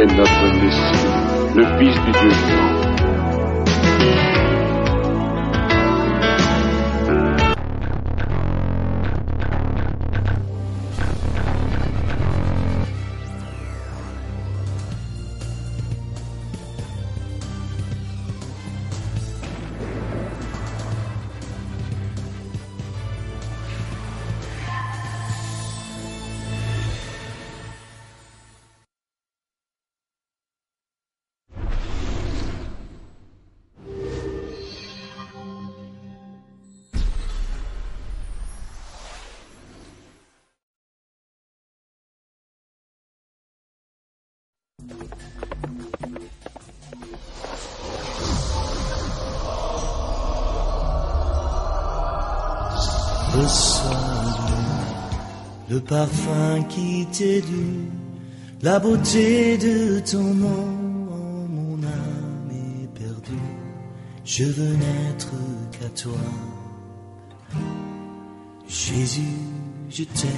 est notre Messie, le Fils du Dieu vivant. Reçois le parfum qui t'est dû, la beauté de ton nom, mon âme est perdue. Je veux n'être qu'à toi, Jésus, je t'aime.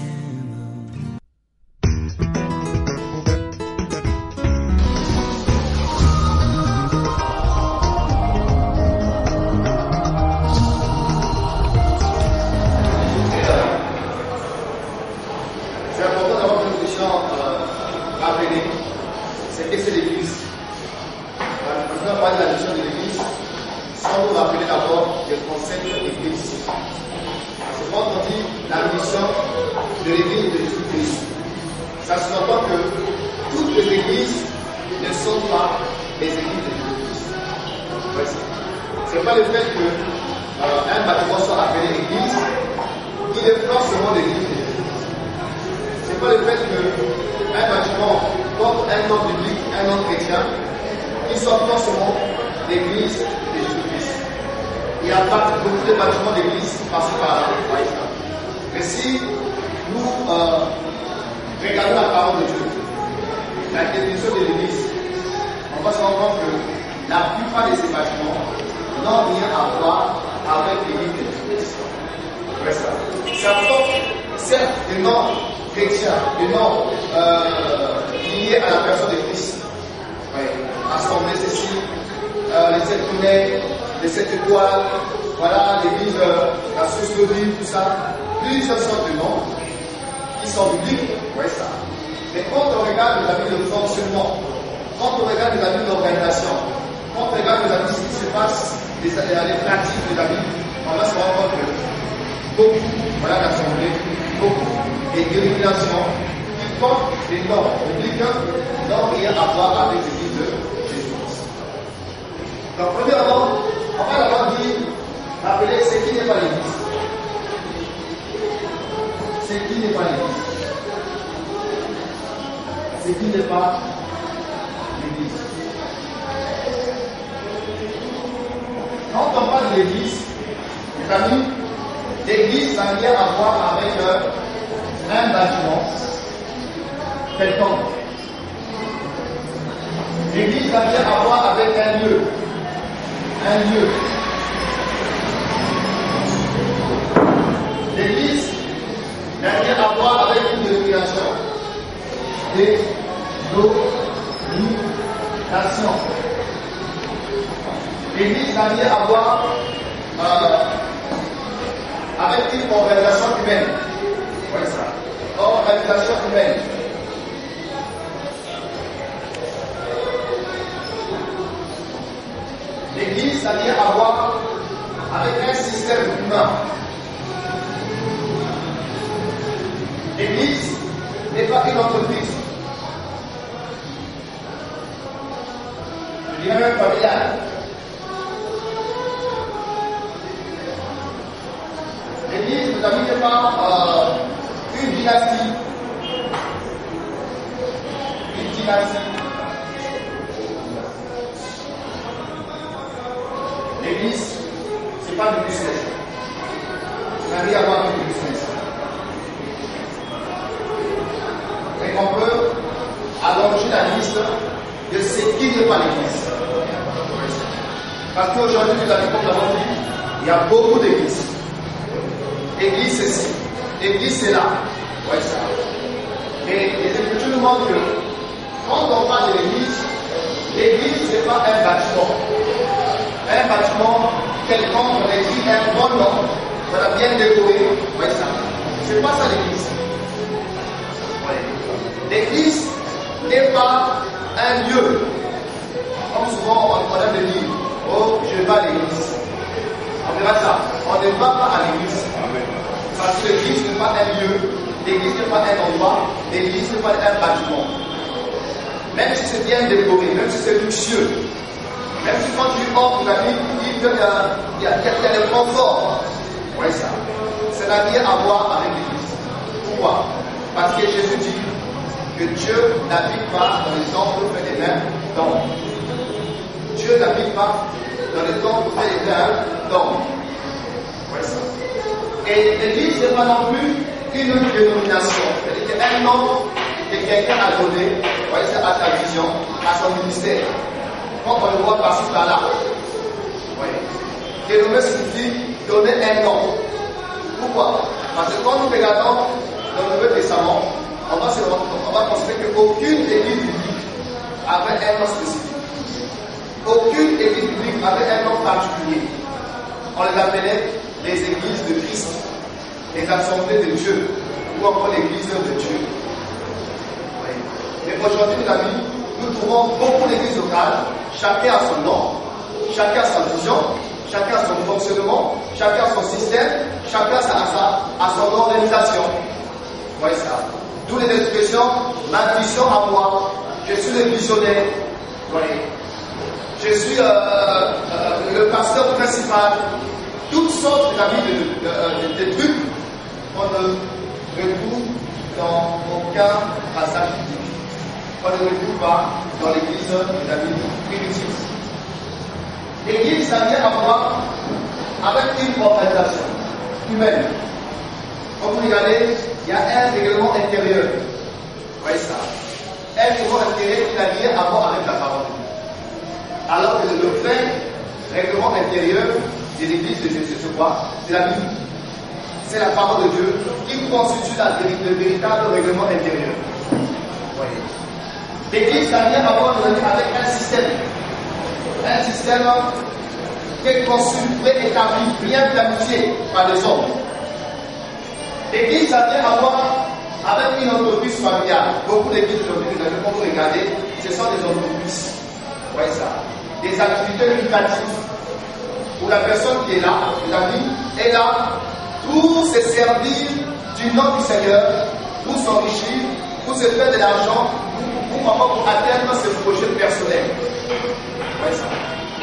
C'est que c'est l'Église. Quand on parle de la mission de l'Église, sans nous rappeler d'abord le concept de l'Église. C'est quand on dit la mission de l'Église de Jésus-Christ. Ça se entend que toutes les églises ne sont pas les églises de Jésus-Christ. C'est pas le fait qu'un bâtiment soit appelé église qui est forcément l'église de Jésus-Christ. C'est pas le fait qu'un bâtiment porte un nom biblique, un nom chrétien, qui soit forcément l'église de Jésus-Christ. Il y a beaucoup de bâtiments d'église par-ci par-là, par exemple. Mais si nous regardons la parole de Dieu, la définition de l'église, on va se rendre compte que la plupart de ces bâtiments n'ont rien à voir avec l'église de Jésus-Christ. Ça porte certes des noms chrétiens, des noms liés à la personne de Christ. Assemblée ceci, les 7 poneys, les 7 étoiles, voilà, l'église, la source de vie, tout ça. Plusieurs sortes de noms qui sont bibliques, ouais, ça. Mais quand on regarde les amis de fonctionnement, quand on regarde les amis d'organisation, quand on regarde les amis ce qui se passe, les pratiques des amis, on va se rendre compte que beaucoup, voilà, d'assemblées, beaucoup, et dénominations qui portent des normes bibliques n'ont rien à voir avec l'église de Jésus-Christ. Donc, premièrement, on va d'abord dire, rappeler ce qui n'est pas l'église. Ce qui n'est pas l'église. Ce qui n'est pas l'église. Quand on parle de l'église, les amis, l'église n'a rien à voir avec un bâtiment quelconque. L'église n'a rien à voir avec un lieu. Un lieu. L'église n'a rien à voir avec une dénomination. Dénomination. L'église n'a rien à voir avec une organisation humaine. Oui, ça. Organisation humaine. L'église n'a rien à voir avec un système humain. L'église n'est pas une entreprise. Je dirais même familiale. L'église, mes amis, n'est pas une dynastie. Une dynastie. L'église, ce n'est pas du business. Ça n'a rien à voir avec le business. Et on peut allonger la liste de ce qui n'est pas l'église. Parce qu'aujourd'hui, nous avons, comme nous l'avons dit, il y a beaucoup d'églises. L'église, c'est ci. L'église, c'est là. Ouais, ça. Mais les Écritures nous montrent que quand on parle de l'église, l'église, ce n'est pas un bâtiment. Un bâtiment, quelqu'un, on a dit un bon nom, on a bien décoré, vous voyez ça. C'est pas ça l'église. L'église n'est pas un lieu. Comme souvent on aime le dire, oh, je vais à l'église. On verra ça. On ne va pas à l'église. Parce que l'église n'est pas un lieu, l'église n'est pas un endroit, l'église n'est pas un bâtiment. Même si c'est bien décoré, même si c'est luxueux, même si quand tu entres dans la vie, il y a le confort. Vous voyez ça. Ça n'a rien à voir avec l'église. Pourquoi? Parce que Jésus dit que Dieu n'habite pas dans les temples faits des mains d'hommes. Dieu n'habite pas dans les temples faits des mains d'hommes. Vous voyez ça. Et l'église n'est pas non plus une dénomination. C'est-à-dire qu'un nom que quelqu'un a donné, vous voyez ça, à ta vision, à son ministère. Quand on le voit par-ci par-là. Vous voyez. Dénommer signifie donner un nom. Pourquoi? Parce que quand nous regardons dans le Nouveau Testament, on va constater qu'aucune église biblique avait un nom spécifique. Aucune église biblique avait un nom particulier. On les appelait les églises de Christ, les assemblées de Dieu, ou encore l'église de Dieu. Oui. Mais aujourd'hui, mes amis, nous trouvons beaucoup d'églises locales, chacun a son nom, chacun a sa vision, chacun a son fonctionnement, chacun a son système, chacun a son organisation. Vous voyez ça? D'où les expressions, ma vision à moi, je suis le visionnaire. Vous voyez? Je suis le pasteur principal. Toutes sortes de trucs qu'on ne retrouve dans aucun passage biblique. On ne retrouve pas dans l'église de la Bible primitive. L'église, ça vient à voir avec une organisation humaine. Quand vous regardez, il y a un règlement intérieur. Vous voyez ça? Un règlement intérieur qui n'a rien à voir avec la parole. Alors que le vrai règlement intérieur de l'église de Jésus, c'est quoi? C'est la Bible. C'est la parole de Dieu qui constitue le véritable règlement intérieur. Vous voyez? L'église n'a rien à voir avec un système. Un système qui est conçu, préétabli, bien planifié par les hommes. L'église n'a rien à voir avec une entreprise familiale. Beaucoup d'églises aujourd'hui, quand vous regardez, ce sont des entreprises. Vous voyez ça? Des activités lucratives. Où la personne qui est là, l'ami, est là pour se servir du nom du Seigneur, pour s'enrichir, pour se faire de l'argent, pour atteindre ses projets personnels. Vous voyez ça?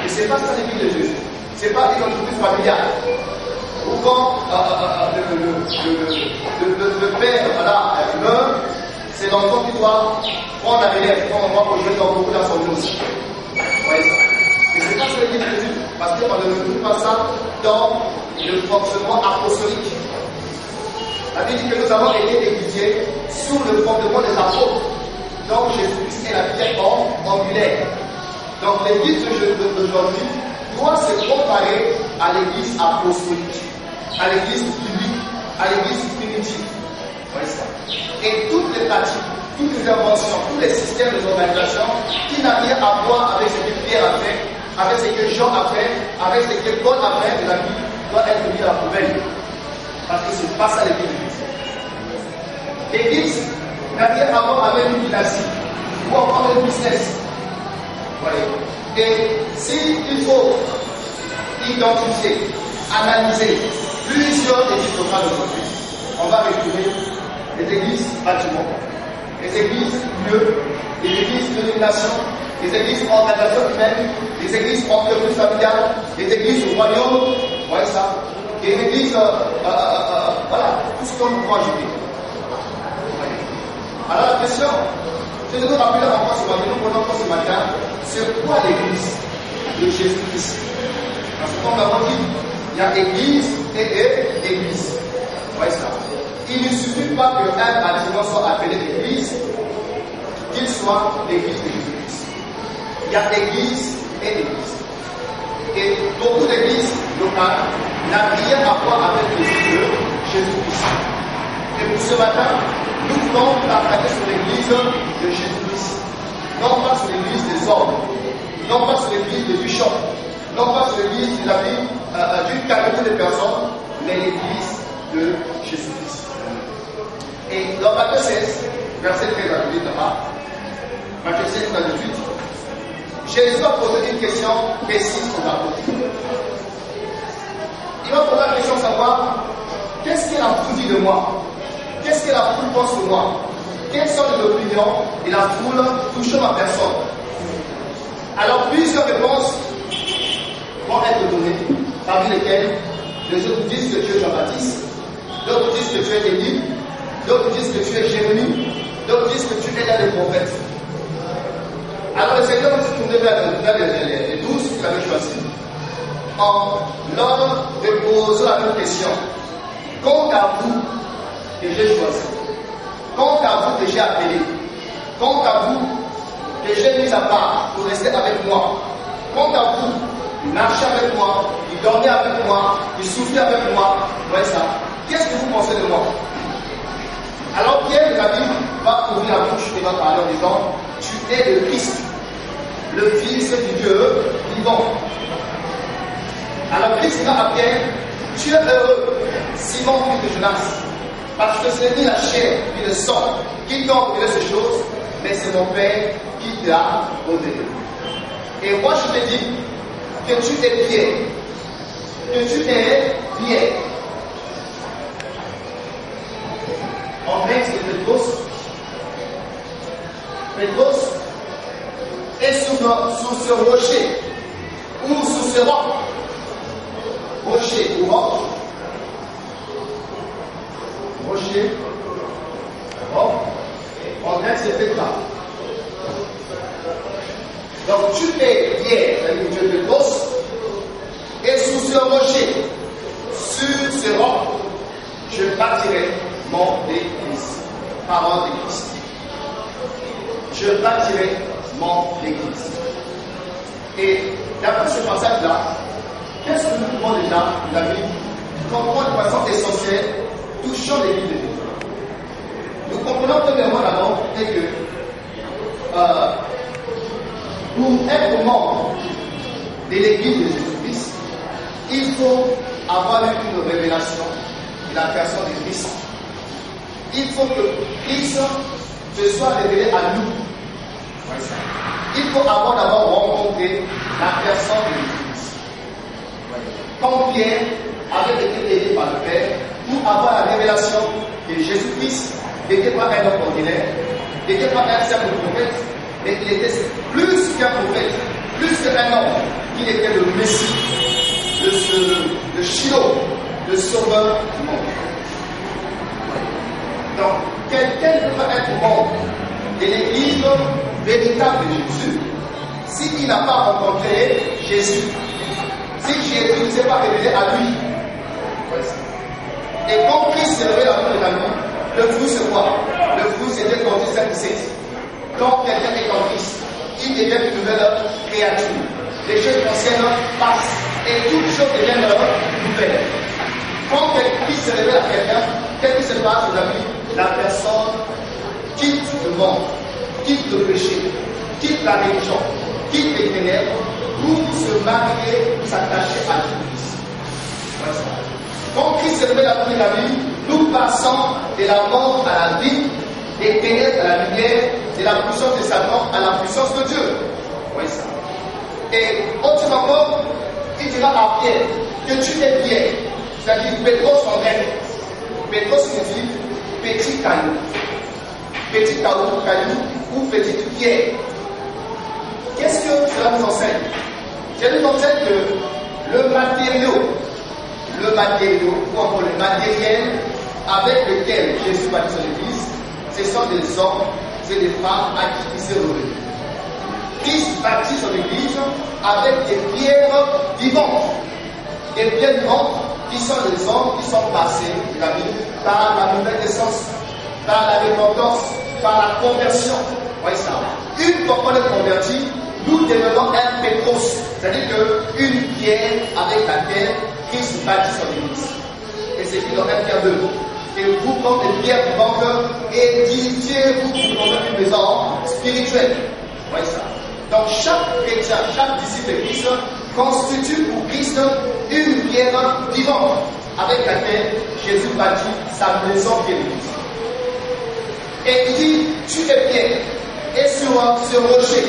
Et ce n'est pas ça l'église de Jésus. Ce n'est pas une entreprise familiale. Où quand le père meurt, c'est l'enfant qui doit prendre la relève, quand on va projeter dans beaucoup d'assemblées aussi. Vous voyez ça? Et c'est pas ça l'église de Jésus, parce qu'on ne retrouve pas ça dans le fonctionnement apostolique. La Bible dit que nous avons été étudiés sous le fondement des apôtres. Donc Jésus-Christ est la pierre angulaire. Donc l'église d'aujourd'hui doit se comparer à l'église apostolique, à l'église biblique, à l'église primitive. Voyez ça. Et toutes les pratiques, toutes les inventions, tous les systèmes d'organisation qui n'ont rien à voir avec ce que Pierre a fait, avec ce que Jean a fait, avec ce que Paul a fait de la Bible, doit être mis à la poubelle. Parce que c'est pas ça l'église. L'église n'a rien à voir avec une dynastie ou encore le business. Voyez. Et s'il faut identifier, analyser plusieurs églises locales aujourd'hui, on va retrouver les églises bâtiments, les églises lieux, les églises dénominations, les églises organisations humaines, les églises entreprises familiales, les églises au royaume, vous voyez ça, et les églises, voilà, tout ce qu'on peut ajouter. Alors la question, je vais nous rappeler encore ce matin, nous prenons encore ce matin, c'est quoi l'église de Jésus-Christ? Parce que comme l'avons dit, il y a église et église. Vous voyez ça? Il ne suffit pas qu'un bâtiment soit appelé église, qu'il soit l'église de Jésus-Christ. Il y a église et église. Et beaucoup d'églises locales n'ont rien à voir avec l'église de Jésus-Christ. Et pour ce matin, nous voulons partager sur l'église de Jésus-Christ. Non pas sur l'église des hommes, non pas sur l'église de Bishop, non pas sur l'église d'une catégorie de personnes, mais l'église de Jésus-Christ. Et dans Matthieu 16, verset 13 à 18, Matthieu 16 à 18, Jésus va poser une question précise aux apôtres. Il va poser la question de savoir qu'est-ce que la foule dit de moi, qu'est-ce que la foule pense de moi, quelles sont les opinions de la foule touchant ma personne. Alors plusieurs réponses vont être données, parmi lesquelles les autres disent que tu es Jean-Baptiste, d'autres disent que tu es Élie, d'autres disent que tu es Jérémie, d'autres disent que tu es l'un des prophètes. Alors le Seigneur s'est tourné vers les 12 qu'il avait choisis en leur posant la même question. Quant à vous que j'ai choisi, quant à vous que j'ai appelé, quant à vous que j'ai mis à part pour rester avec moi, quant à vous qui marchez avec moi, qui dormez avec moi, qui souffrez avec moi, voyez ça. Qu'est-ce que vous pensez de moi? Alors Pierre, la Bible, va ouvrir la bouche et va parler en disant, tu es le Christ, le Fils du Dieu vivant. Alors Christ dit à Pierre, tu es heureux, Simon, fils de Jonas, parce que ce n'est ni la chair ni le sang qui t'ont révélé ces choses, mais c'est mon Père qui t'a révélé. Et moi je te dis que tu es Pierre, que tu es Pierre. En grec c'est Pétros. Pétros est sur ce rocher ou sur ce roc. Rocher ou roc. Rocher, roc. En grec c'est Pétra. Donc tu es Pierre, c'est-à-dire que tu es Pétros, et sous ce rocher, sur ce roc, je bâtirai mon église. Parole de Christ. Je bâtirai mon église. Et d'après ce passage-là, qu'est-ce que nous pouvons déjà, la Bible, comprendre de façon essentielle, touchant l'église de Dieu? Nous comprenons premièrement d'abord que pour être membre de l'église de Jésus-Christ, il faut avoir eu une révélation de la personne de Christ. Il faut que Christ se soit révélé à nous. Il faut avoir d'abord rencontré la personne de Jésus-Christ. Comme Pierre avait été aidé par le Père pour avoir la révélation que Jésus-Christ n'était pas un homme ordinaire, n'était pas un simple prophète, mais qu'il était plus qu'un prophète, plus qu'un homme, qu'il était le Messie, le Shiloh, le sauveur du monde. Donc, quelqu'un ne peut pas être membre de l'église véritable de Jésus s'il n'a pas rencontré Jésus, si Jésus ne s'est pas révélé à lui. Et quand Christ s'est révélé à nous de la vie, le fruit c'est quoi? Le fruit c'était Corinthiens 5:17. Quand quelqu'un est en Christ, il devient une nouvelle créature. Les choses anciennes passent et toutes choses deviennent nouvelles. Quand Christ se révèle à quelqu'un, qu'est-ce qui se passe dans la vie? La personne quitte le monde, quitte le péché, quitte la religion, quitte les ténèbres pour se marier, pour s'attacher à Jésus. Quand Christ se révèle à la vie, nous passons de la mort à la vie, des ténèbres à la lumière, de la puissance de Satan à la puissance de Dieu. Oui, ça. Et autrement encore, il dira à Pierre que tu es Pierre, c'est-à-dire Pétros en grec. Pétros signifie petit caillou. Petit caillou ou petite pierre. Qu'est-ce que cela nous enseigne? Cela nous enseigne que le matériau, ou encore le matériel avec lequel Jésus bâtit son église, ce sont des hommes et des femmes à qui il s'est revenu. Christ bâtit son église avec des pierres vivantes. Des pierres vivantes qui sont des hommes qui sont passés, la Bible, par la nouvelle naissance, par la repentance, par la conversion. Voyez ça. Une fois qu'on est converti, nous devenons un Pétros, c'est-à-dire qu'une pierre avec laquelle Christ bâtit son église. Et c'est écrit dans 1 Pierre 2. Et vous, comme des pierres vivantes, édifiez-vous pour construire une maison spirituelle. Voyez ça. Donc chaque chrétien, chaque disciple de Christ constitue pour Christ une pierre vivante avec laquelle Jésus bâtit sa maison qui est l'Église. Et il dit, tu es pierre, et sur ce rocher,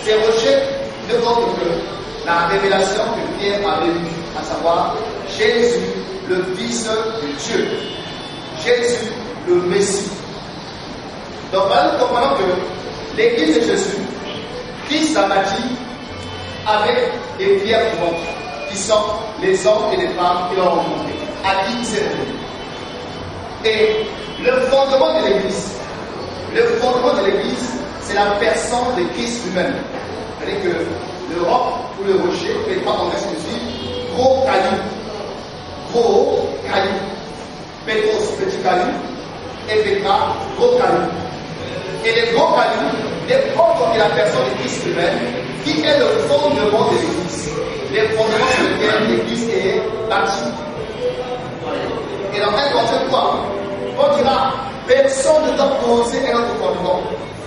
ces rochers ne font que la révélation que Pierre avait eue, à savoir Jésus, le Fils de Dieu, Jésus, le Messie. Donc voilà, nous comprenons que l'Église de Jésus, Christ a bâti avec des pierres vivantes, qui sont les hommes et les femmes qui l'ont rencontré, à qui il s'est révélé. Et le fondement de l'Église, c'est la personne de Christ lui-même. C'est-à-dire que le roc ou le rocher, les trois en reste dessus, gros caillou, Pétros, petit caillou, et Pétra, gros caillou. Et les gros cailloux dépendent de la personne de Christ lui-même, qui est le fondement de l'Église. Les fondements sur lesquels l'Église est bâtie. Et dans 1 Corinthiens 3, on dira, personne ne doit poser un autre fondement.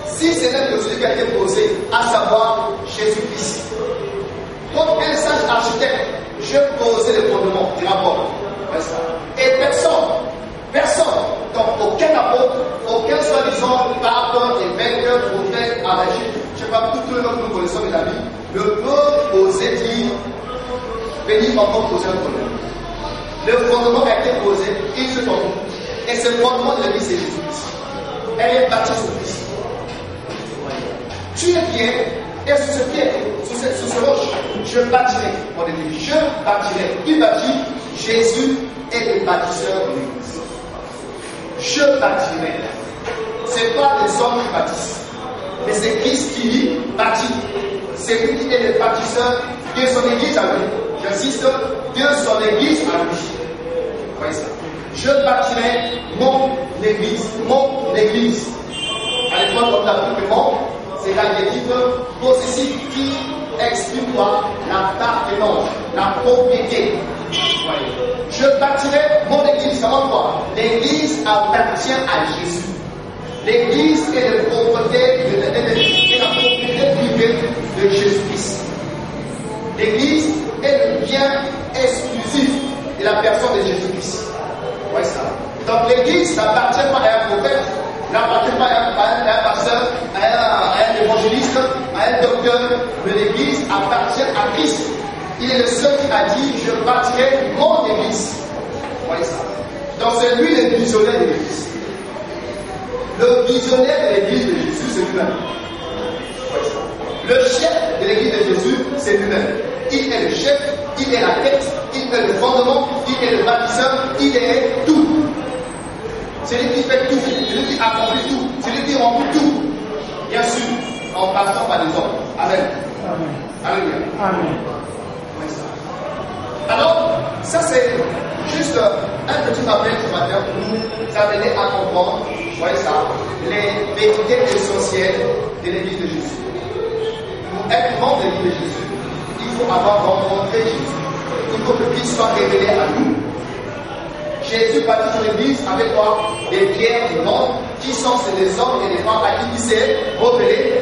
Si c'est même celui qui a été posé, à savoir Jésus-Christ. Donc un sage architecte, je posais le fondement, dira Paul. Et personne, donc aucun apôtre, aucun soi-disant pape, évêque, prophète, arraché, je ne sais pas, tout le monde que nous connaissons de la vie, ne peut oser dire, venir encore poser un fondement. Le fondement a été posé, il se tombe. Et ce fondement de l'Église, c'est Jésus-Christ. Elle est bâtie sur Christ. Tu es pierre, et sur ce pierre, sur ce roche, je bâtirai mon Église. Je bâtirai. Qui bâtit? Jésus est le bâtisseur de l'Église. Je bâtirai. Ce n'est pas les hommes qui bâtissent, mais c'est Christ qui bâtit. C'est lui qui est le bâtisseur de son Église à lui. J'insiste, de son Église à lui. Voyez ça. Je bâtirai mon Église. À l'époque, on a vu que mon, c'est l'adjectif possessif qui explique quoi? L'appartenance, la propriété. Voyez. Je bâtirai mon Église. Comment quoi? L'Église appartient à Jésus. L'Église est la propriété privée de Jésus-Christ. L'Église est le bien exclusif de la personne de Jésus-Christ. Ouais, ça. Donc l'Église n'appartient pas à un prophète, n'appartient pas à un pasteur, à un évangéliste, à un docteur, mais l'Église appartient à Christ. Il est le seul qui a dit, je bâtirai mon Église. Voyez ça. Donc c'est lui le visionnaire de l'Église. Le visionnaire de l'Église de Jésus, c'est lui-même. Le chef de l'Église de Jésus, c'est lui-même. Il est le chef, il est la tête, il est le fondement, il est le bâtisseur, il est tout. C'est lui qui fait tout, c'est lui qui accomplit tout, c'est lui qui remplit tout. Bien sûr, en passant par les hommes. Amen. Alléluia. Amen. Alors, ça c'est juste un petit rappel ce matin pour nous amener à comprendre, voyez ça, les vérités essentielles de l'Église de Jésus. Pour être membre de l'Église de Jésus, il faut avoir rencontré Jésus. Il faut que Christ soit révélé à nous. Jésus bâtit son Église avec quoi? Des pierres vivantes qui sont les hommes et les femmes à qui il s'est révélé.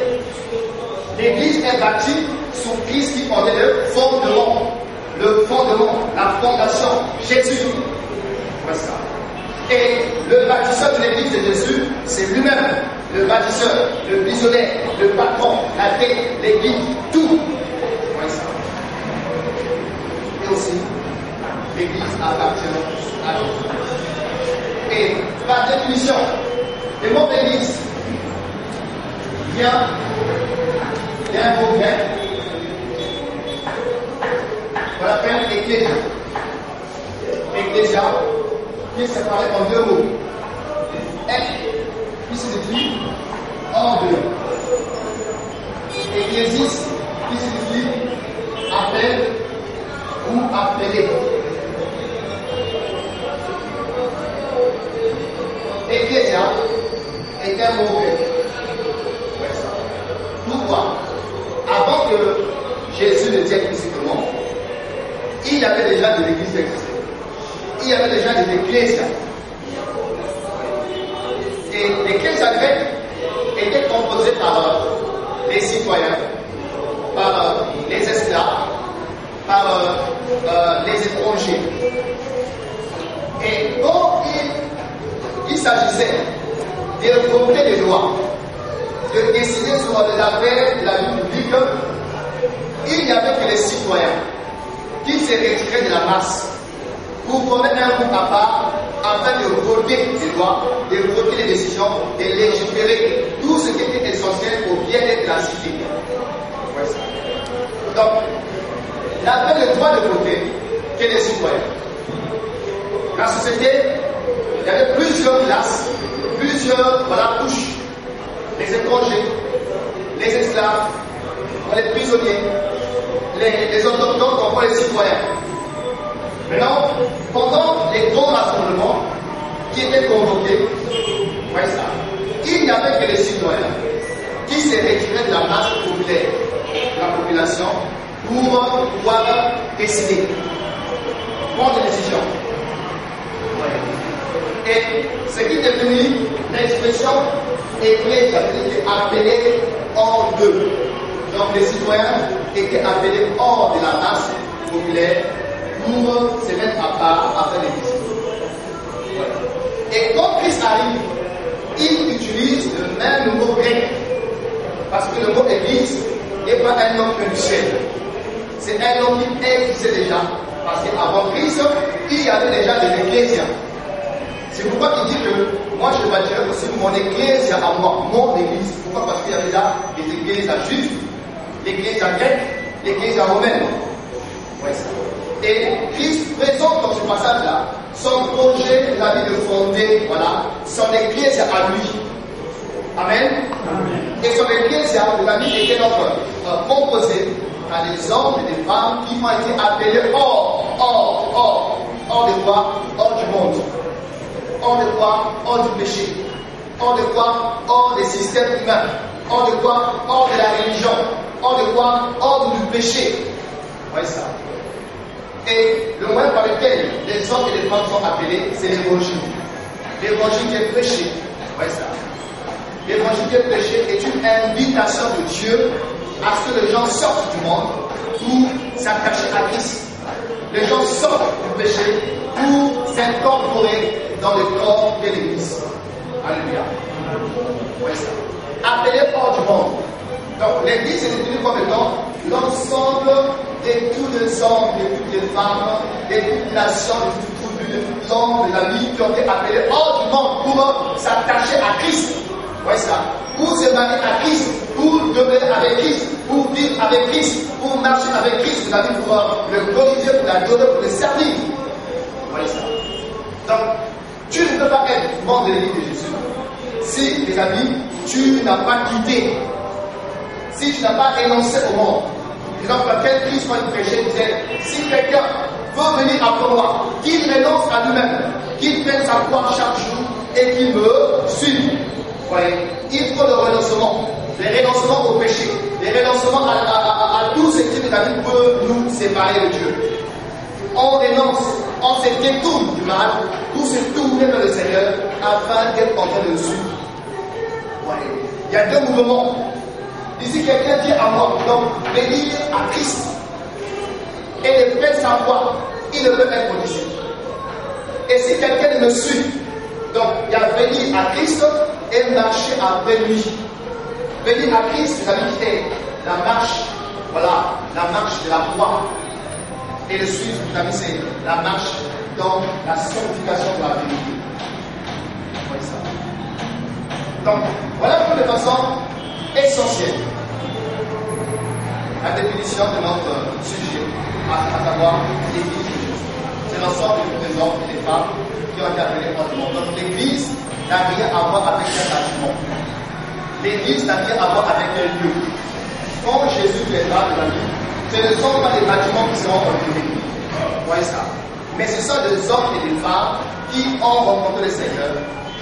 L'Église est bâtie sur Christ qui en est le fondement. Le fondement, la fondation, Jésus. Voilà ça. Et le bâtisseur de l'Église de Jésus, c'est lui-même, le bâtisseur, le visionnaire, le patron, la tête, l'Église, tout. Voilà ça. Et aussi, l'Église appartient à nous. Et par définition, le mot d'Église vient d'un mot grec. On l'appelle Ecclésia. Ecclésia, qui est séparé en deux mots. Ek, qui signifie en deux. Ecclésis, qui signifie appel ou appelé. Ecclésia est un mot grec. Pourquoi? Avant que Jésus ne dise explicitement, il y avait déjà de l'église existante. Il y avait déjà des ecclésias. Et l'ecclésia grecque était composée par les citoyens, droit, de décider sur les affaires de la vie publique, il n'y avait que les citoyens qui se retiraient de la masse pour former un groupe à part afin de voter les lois, de voter les décisions, de légiférer tout ce qui était essentiel au bien-être de la cité. Donc, il avait le droit de voter que les citoyens. La société, il y avait plusieurs classes, plusieurs couches. Les étrangers, les esclaves, les prisonniers, les autochtones comme les citoyens. Maintenant, pendant les grands rassemblements qui étaient convoqués, il n'y avait que les citoyens qui se retiraient de la masse populaire, de la population, pour pouvoir décider, prendre des décisions. Et ce qui est devenu l'expression ecclésiastique appelée hors d'eux. Donc les citoyens étaient appelés hors de la masse populaire pour se mettre à part à faire des décisions. Et quand Christ arrive, il utilise le même mot grec. Parce que le mot église n'est pas un nom que du ciel. C'est un nom qui existait déjà. Parce qu'avant Christ, il y avait déjà des ecclésias. C'est pourquoi il dit que moi je bâtirai aussi mon église à moi, mon église. Pourquoi? Parce qu'il y avait déjà des églises à juifs, l'église à grec, l'église à romaine. Et Christ présente dans ce passage-là son projet de la vie de fonder, son église à lui. Amen. Et son église de la vie était donc composée par des hommes et des femmes qui ont été appelés hors de quoi? Hors du monde. Hors de quoi? Hors du péché. Hors de quoi? Hors des systèmes humains. Hors de quoi? Hors de la religion. Hors de quoi? Hors du péché. Voyez ça. Et le moyen par lequel les hommes et les femmes sont appelés, c'est l'évangile. L'évangile qui est prêché. Voyez ça. L'évangile qui est prêché est une invitation de Dieu à ce que les gens sortent du monde pour s'attacher à Christ. Les gens sortent du péché pour s'incorporer dans le corps de l'Église. Alléluia. Ouais, ça. Appelé hors du monde. Donc l'Église est définie comme étant l'ensemble de tous les hommes, de toutes les femmes, de toutes les nations, de toutes les tribus, de tous les hommes de la vie qui ont été appelés hors du monde pour s'attacher à Christ. Ouais, ça. Pour se marier à Christ, pour demeurer avec Christ, pour vivre avec Christ, pour marcher avec Christ, pour la vie, pour le glorifier, pour l'adorer, pour le servir. Voilà ça. Donc, tu ne peux pas être membre de l'Église de Jésus si, mes amis, tu n'as pas quitté, si tu n'as pas renoncé au monde. Par exemple, quand Christ, quand il prêchait, il disait, si quelqu'un veut venir après moi, qu'il renonce à lui-même, qu'il prenne sa croix chaque jour et qu'il me suive. Voyez, il faut le renoncement au péché, le renoncement à tout ce qui peut nous séparer de Dieu. On renonce, on se détourne du mal pour se tourner vers le Seigneur afin d'être en train de le suivre. Voyez, il y a deux mouvements. Ici, quelqu'un dit à moi, donc, venir à Christ et le faire savoir, il ne peut être mon disciple. Et si quelqu'un me suit, donc, il y a venir à Christ et marcher avec lui. Venir à Christ, vous savez, c'est la marche, la marche de la croix. Et le suivre, vous savez, c'est la marche dans la sanctification de la vérité. Vous voyez ça. Donc, voilà pour de façon essentielle la définition de notre sujet, à savoir l'Église de Jésus. C'est l'ensemble de tous les hommes et des femmes qui ont été appelés par le monde. Donc, l'Église n'a rien à voir avec un bâtiment. L'Église n'a rien à voir avec un lieu. Quand Jésus viendra de la vie, ce ne sont pas des bâtiments qui seront enlevés. Vous voyez ça. Mais ce sont des hommes et des femmes qui ont rencontré le Seigneur,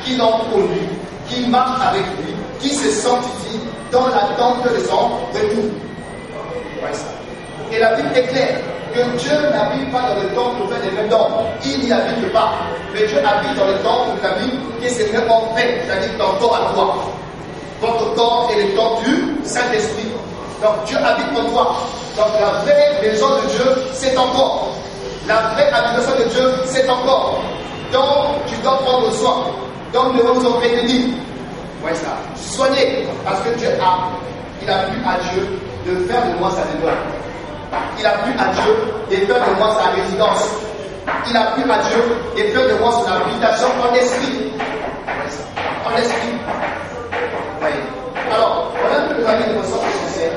qui l'ont connu, qui marchent avec lui, qui se sanctifient dans l'attente de son retour. Vous voyez ça. Et la Bible est claire que Dieu n'habite pas dans le temple fait des mêmes dons. Il n'y habite pas. Mais Dieu habite dans le temple de la vie qui s'est fait en fait, c'est-à-dire dans ton à toi. Votre corps est le corps du Saint-Esprit. Donc Dieu habite en toi. Donc la vraie maison de Dieu, c'est ton corps. La vraie habitation de Dieu, c'est ton corps. Donc tu dois prendre soin. Donc nous allons nous en prévenir. Ouais, ça. Soigné, parce que Dieu il a plu à Dieu de faire de moi sa demeure. Il a plu à Dieu de faire de moi sa résidence. Il a plu à Dieu de faire de moi son habitation en esprit. Ouais, ça. En esprit. Ouais. Alors, voilà que nous avons une ressource essentielle.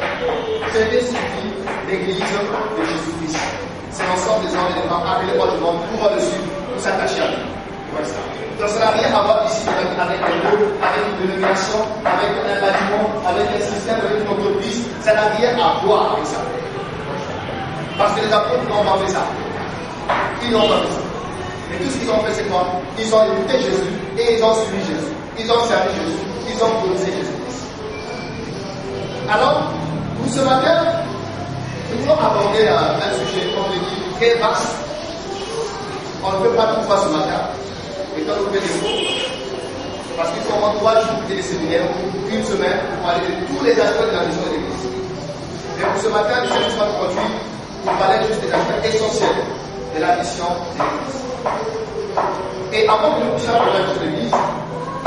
C'est l'esprit l'Église de Jésus-Christ. C'est l'ensemble des hommes et des femmes appelés par le monde pour dessus, pour s'attacher à lui. Ouais, ça. Donc ça n'a rien à voir ici avec un mot, avec une dénomination, avec un bâtiment, avec un système, avec une entreprise. Ça n'a rien à voir avec ça. Parce que les apôtres n'ont pas fait ça. Ils n'ont pas fait ça. Et tout ce qu'ils ont fait, c'est quoi? Ils ont écouté Jésus et ils ont suivi Jésus. Ils ont servi Jésus. Ils ont posé Jésus-Christ. Alors, pour ce matin, nous voulons aborder un sujet, comme je l'ai dit, très vaste. On ne peut pas tout faire ce matin. Et quand on fait des cours, parce qu'il faut au moins 3 jours des séminaires, une semaine, pour parler de tous les aspects de la mission de l'Église. Mais pour ce matin, nous sommes produits pour parler juste des aspects essentiels de la mission de l'Église. Et avant que nous puissions parler de la mission de l'Église,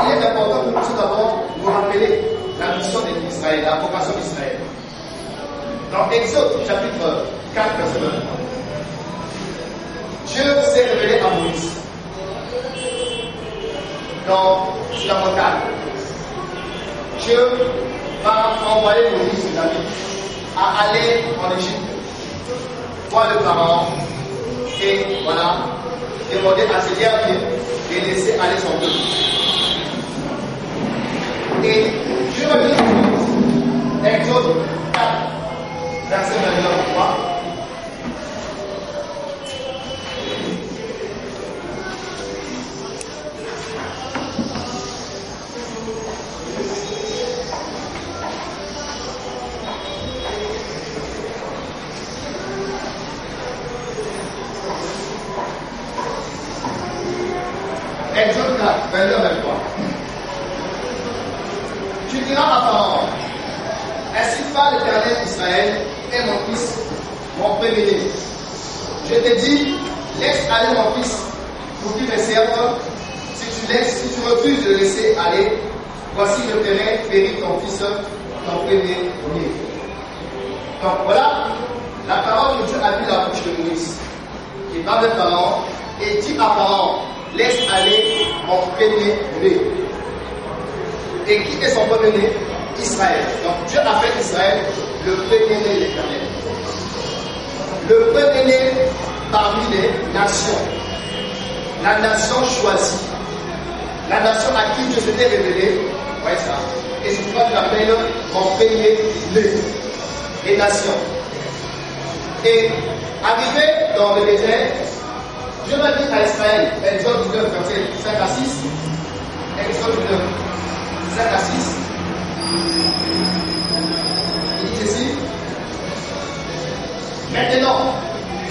il est important que nous puissions d'abord nous rappeler la mission d'Israël, la vocation d'Israël. Dans Exode chapitre 4, verset 23, Dieu s'est révélé à Moïse sur la montagne. Dieu va envoyer Moïse, ses amis, à aller en Égypte, voir le pharaon, et voilà, demander à ses derniers de laisser aller son peuple. Et Dieu va dire Moïse, Exode 4, verset 23. Exode 4, 22-23. Tu diras à Pharaon, ainsi parle l'Éternel Israël et mon fils, mon premier-né. Je te dis, laisse aller mon fils pour qu'il me serve. Si tu refuses de le laisser aller, voici je ferai périr ton fils, ton premier-né. Donc voilà la parole que Dieu a mis dans la bouche de Moïse. Il parle de Pharaon et dit à Pharaon, laisse aller mon premier-né. Et qui est son premier-né? Israël. Donc Dieu a fait Israël le premier-né de l'Éternel. Le premier-né parmi les nations. La nation choisie. La nation à qui Dieu s'était révélé. Ouais, ça. Et c'est pourquoi tu l'appelles mon premier-né. Les nations. Et arrivé dans le désert, Dieu va dire à Israël, Exode 19, verset 5 à 6, Exode 19, 5 à 6, il dit ceci, maintenant,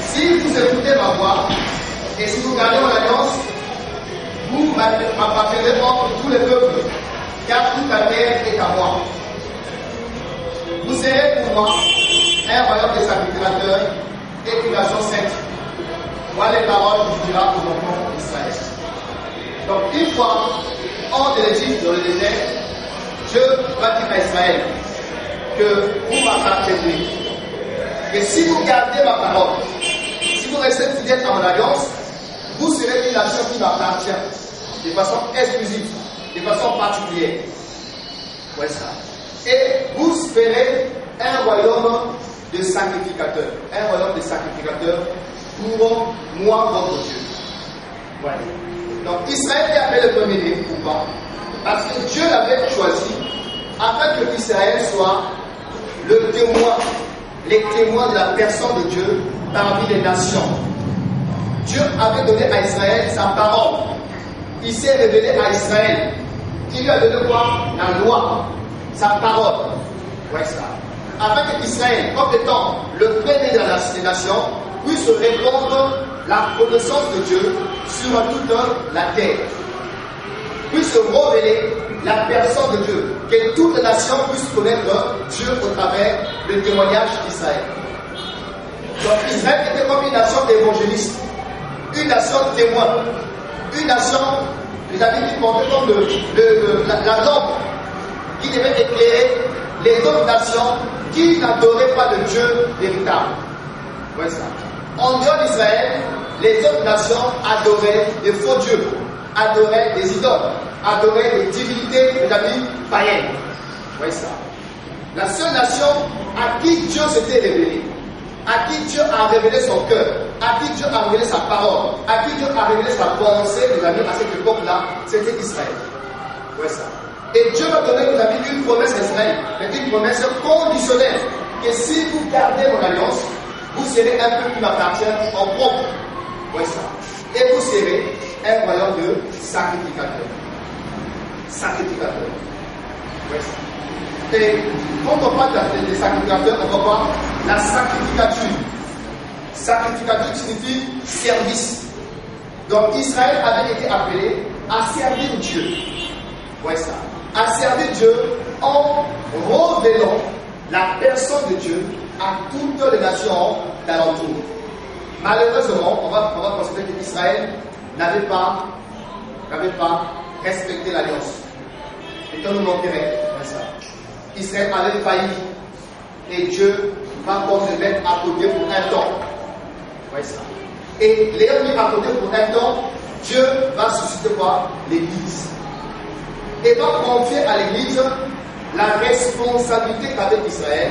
si vous écoutez ma voix, et si vous gardez mon alliance, vous m'appartiendrez entre tous les peuples, car toute la terre est à moi. Vous serez pour moi un royaume de sacrificateurs et une nation sainte. Voilà les paroles qu'il dira aux enfants d'Israël. Donc, une fois hors de l'Égypte, dans le désert, Dieu va dire à Israël que vous m'appartenez. Et si vous gardez ma parole, si vous restez fidèles à mon alliance, vous serez une nation qui m'appartient de façon exclusive, de façon particulière. Ouais, ça. Et vous serez un royaume de sacrificateurs. Un royaume de sacrificateurs pour moi, votre Dieu. Voilà. Donc Israël est appelé le premier-né. Pourquoi? Parce que Dieu l'avait choisi afin que Israël soit le témoin, les témoins de la personne de Dieu parmi les nations. Dieu avait donné à Israël sa parole. Il s'est révélé à Israël. Il lui a donné quoi? La loi, sa parole. Ouais, ça. Afin que Israël, comme étant le premier des nations, puisse répandre la connaissance de Dieu sur toute la terre. Puisse révéler la personne de Dieu. Que toute la nation puisse connaître Dieu au travers du témoignage d'Israël. Donc Israël était comme une nation évangéliste, une nation témoin, une nation, les amis qui portaient comme la lampe devait éclairer les autres nations qui n'adoraient pas le Dieu véritable. Voilà ça. En dehors d'Israël, les autres nations adoraient des faux dieux, adoraient des idoles, adoraient des divinités, des amis païennes. Voilà ça. La seule nation à qui Dieu s'était révélé, à qui Dieu a révélé son cœur, à qui Dieu a révélé sa parole, à qui Dieu a révélé sa pensée, les amis, à cette époque-là, c'était Israël. Ouais, ça. Et Dieu va donner, les amis, une promesse à Israël, mais une promesse conditionnelle, que si vous gardez mon alliance, vous serez un peuple qui m'appartient en propre. Ouais, ça. Et vous serez un royaume de sacrificateurs. Sacrificateurs. Ouais, ça. Et quand on parle des sacrificateurs, on va voir la sacrificature. Sacrificature signifie service. Donc Israël avait été appelé à servir Dieu. Ouais, ça. À servir Dieu en révélant la personne de Dieu à toutes les nations d'alentour. Malheureusement, on va constater qu'Israël n'avait pas respecté l'alliance. Et qu'on nous manquerait, ça. Israël avait failli et Dieu va encore se mettre à côté pour un temps. Voyez ça. Et l'ayant mis à côté pour un temps, Dieu va susciter quoi? L'Église. Et va confier à l'Église la responsabilité qu'avait Israël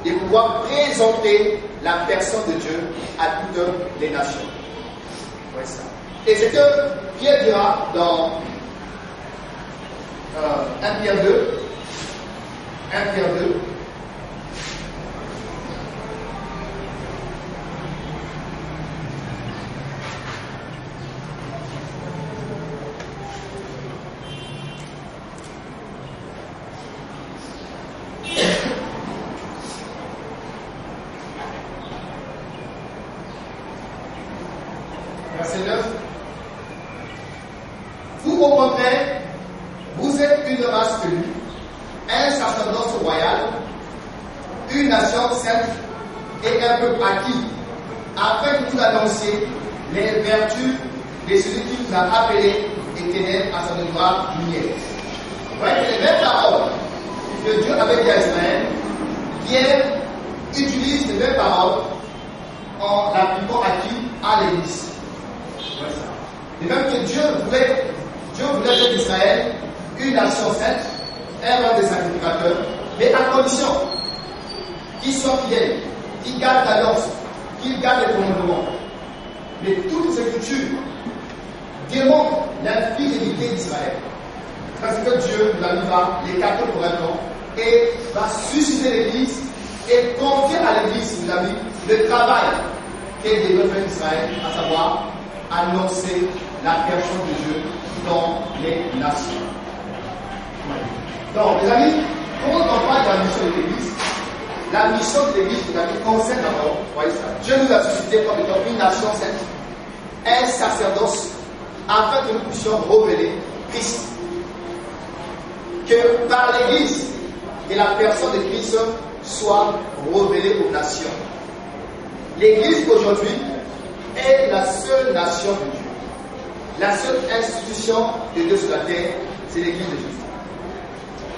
de pouvoir présenter la personne de Dieu à toutes les nations. Voyez ça. Et c'est que Pierre dira dans 1 Pierre 2, 1 Pierre 2, verset 9. Vous, au contraire, vous êtes une race élue, un sacerdoce royal, une nation sainte et un peuple acquis, afin que vous annonciez les vertus de celui qui vous a appelé et ténèbres à son gloire lumière. Vous voyez que les mêmes paroles que Dieu avait dit à Israël, Pierre utilise les mêmes paroles en l'appliquant à qui? À l'Église. Et même que Dieu voulait faire d'Israël une nation sainte, un roi des sacrificateurs, mais à condition qu'ils soient fidèles, qu'ils gardent l'alliance, qu'ils gardent les commandements. Mais toutes ces Écritures démontrent l'infidélité d'Israël. Parce que Dieu va les capter pour un temps et va susciter l'Église et confier à l'Église, mes amis, le travail qu'elle devait faire d'Israël, à savoir annoncer la personne de Dieu dans les nations. Donc, mes amis, quand on parle de la mission de l'Église, la mission de l'Église, mes amis, concerne d'abord, voyez ça, Dieu nous a suscité comme étant une nation sainte, un sacerdoce, afin que nous puissions révéler Christ. Que par l'Église, que la personne de Christ soit révélée aux nations. L'Église aujourd'hui est la seule nation de Dieu. La seule institution de Dieu sur la terre, c'est l'Église de Jésus.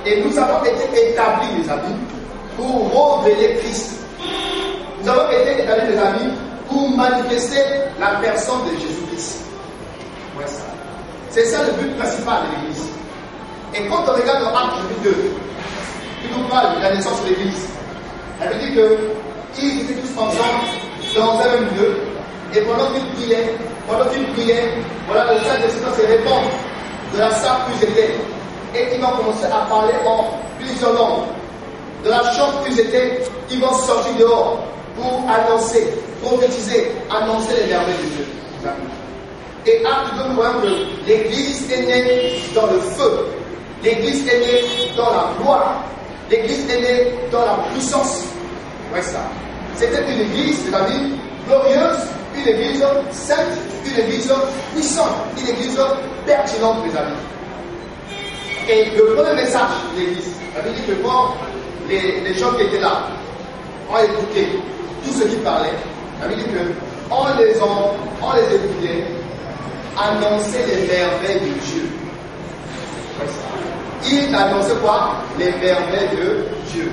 Et nous avons été établis, mes amis, pour révéler Christ. Nous avons été établis, mes amis, pour manifester la personne de Jésus-Christ. Ouais, ça. C'est ça le but principal de l'Église. Et quand on regarde dans Actes 2, qui nous parle de la naissance de l'Église, elle veut dire qu'ils étaient tous ensemble dans un même lieu, et pendant qu'ils priaient, voilà, le Saint-Esprit se répand de la salle où ils étaient, et ils vont commencer à parler en plusieurs langues. De la chambre où ils étaient, ils vont sortir dehors pour annoncer, prophétiser, annoncer les merveilles de Dieu. Et Acte 2, nous voyons que l'Église est née dans le feu. L'Église est née dans la gloire. L'Église est née dans la puissance. Ouais, ça. C'était une Église, mes amis, glorieuse, une Église sainte, une Église puissante, une Église pertinente, mes amis. Et le premier message de l'Église, ça veut dire que quand les gens qui étaient là ont écouté tout ce qu'ils parlaient, ça veut dire qu'on les écoutait annoncer les merveilles de Dieu. Il annonçait quoi? Les merveilles de Dieu.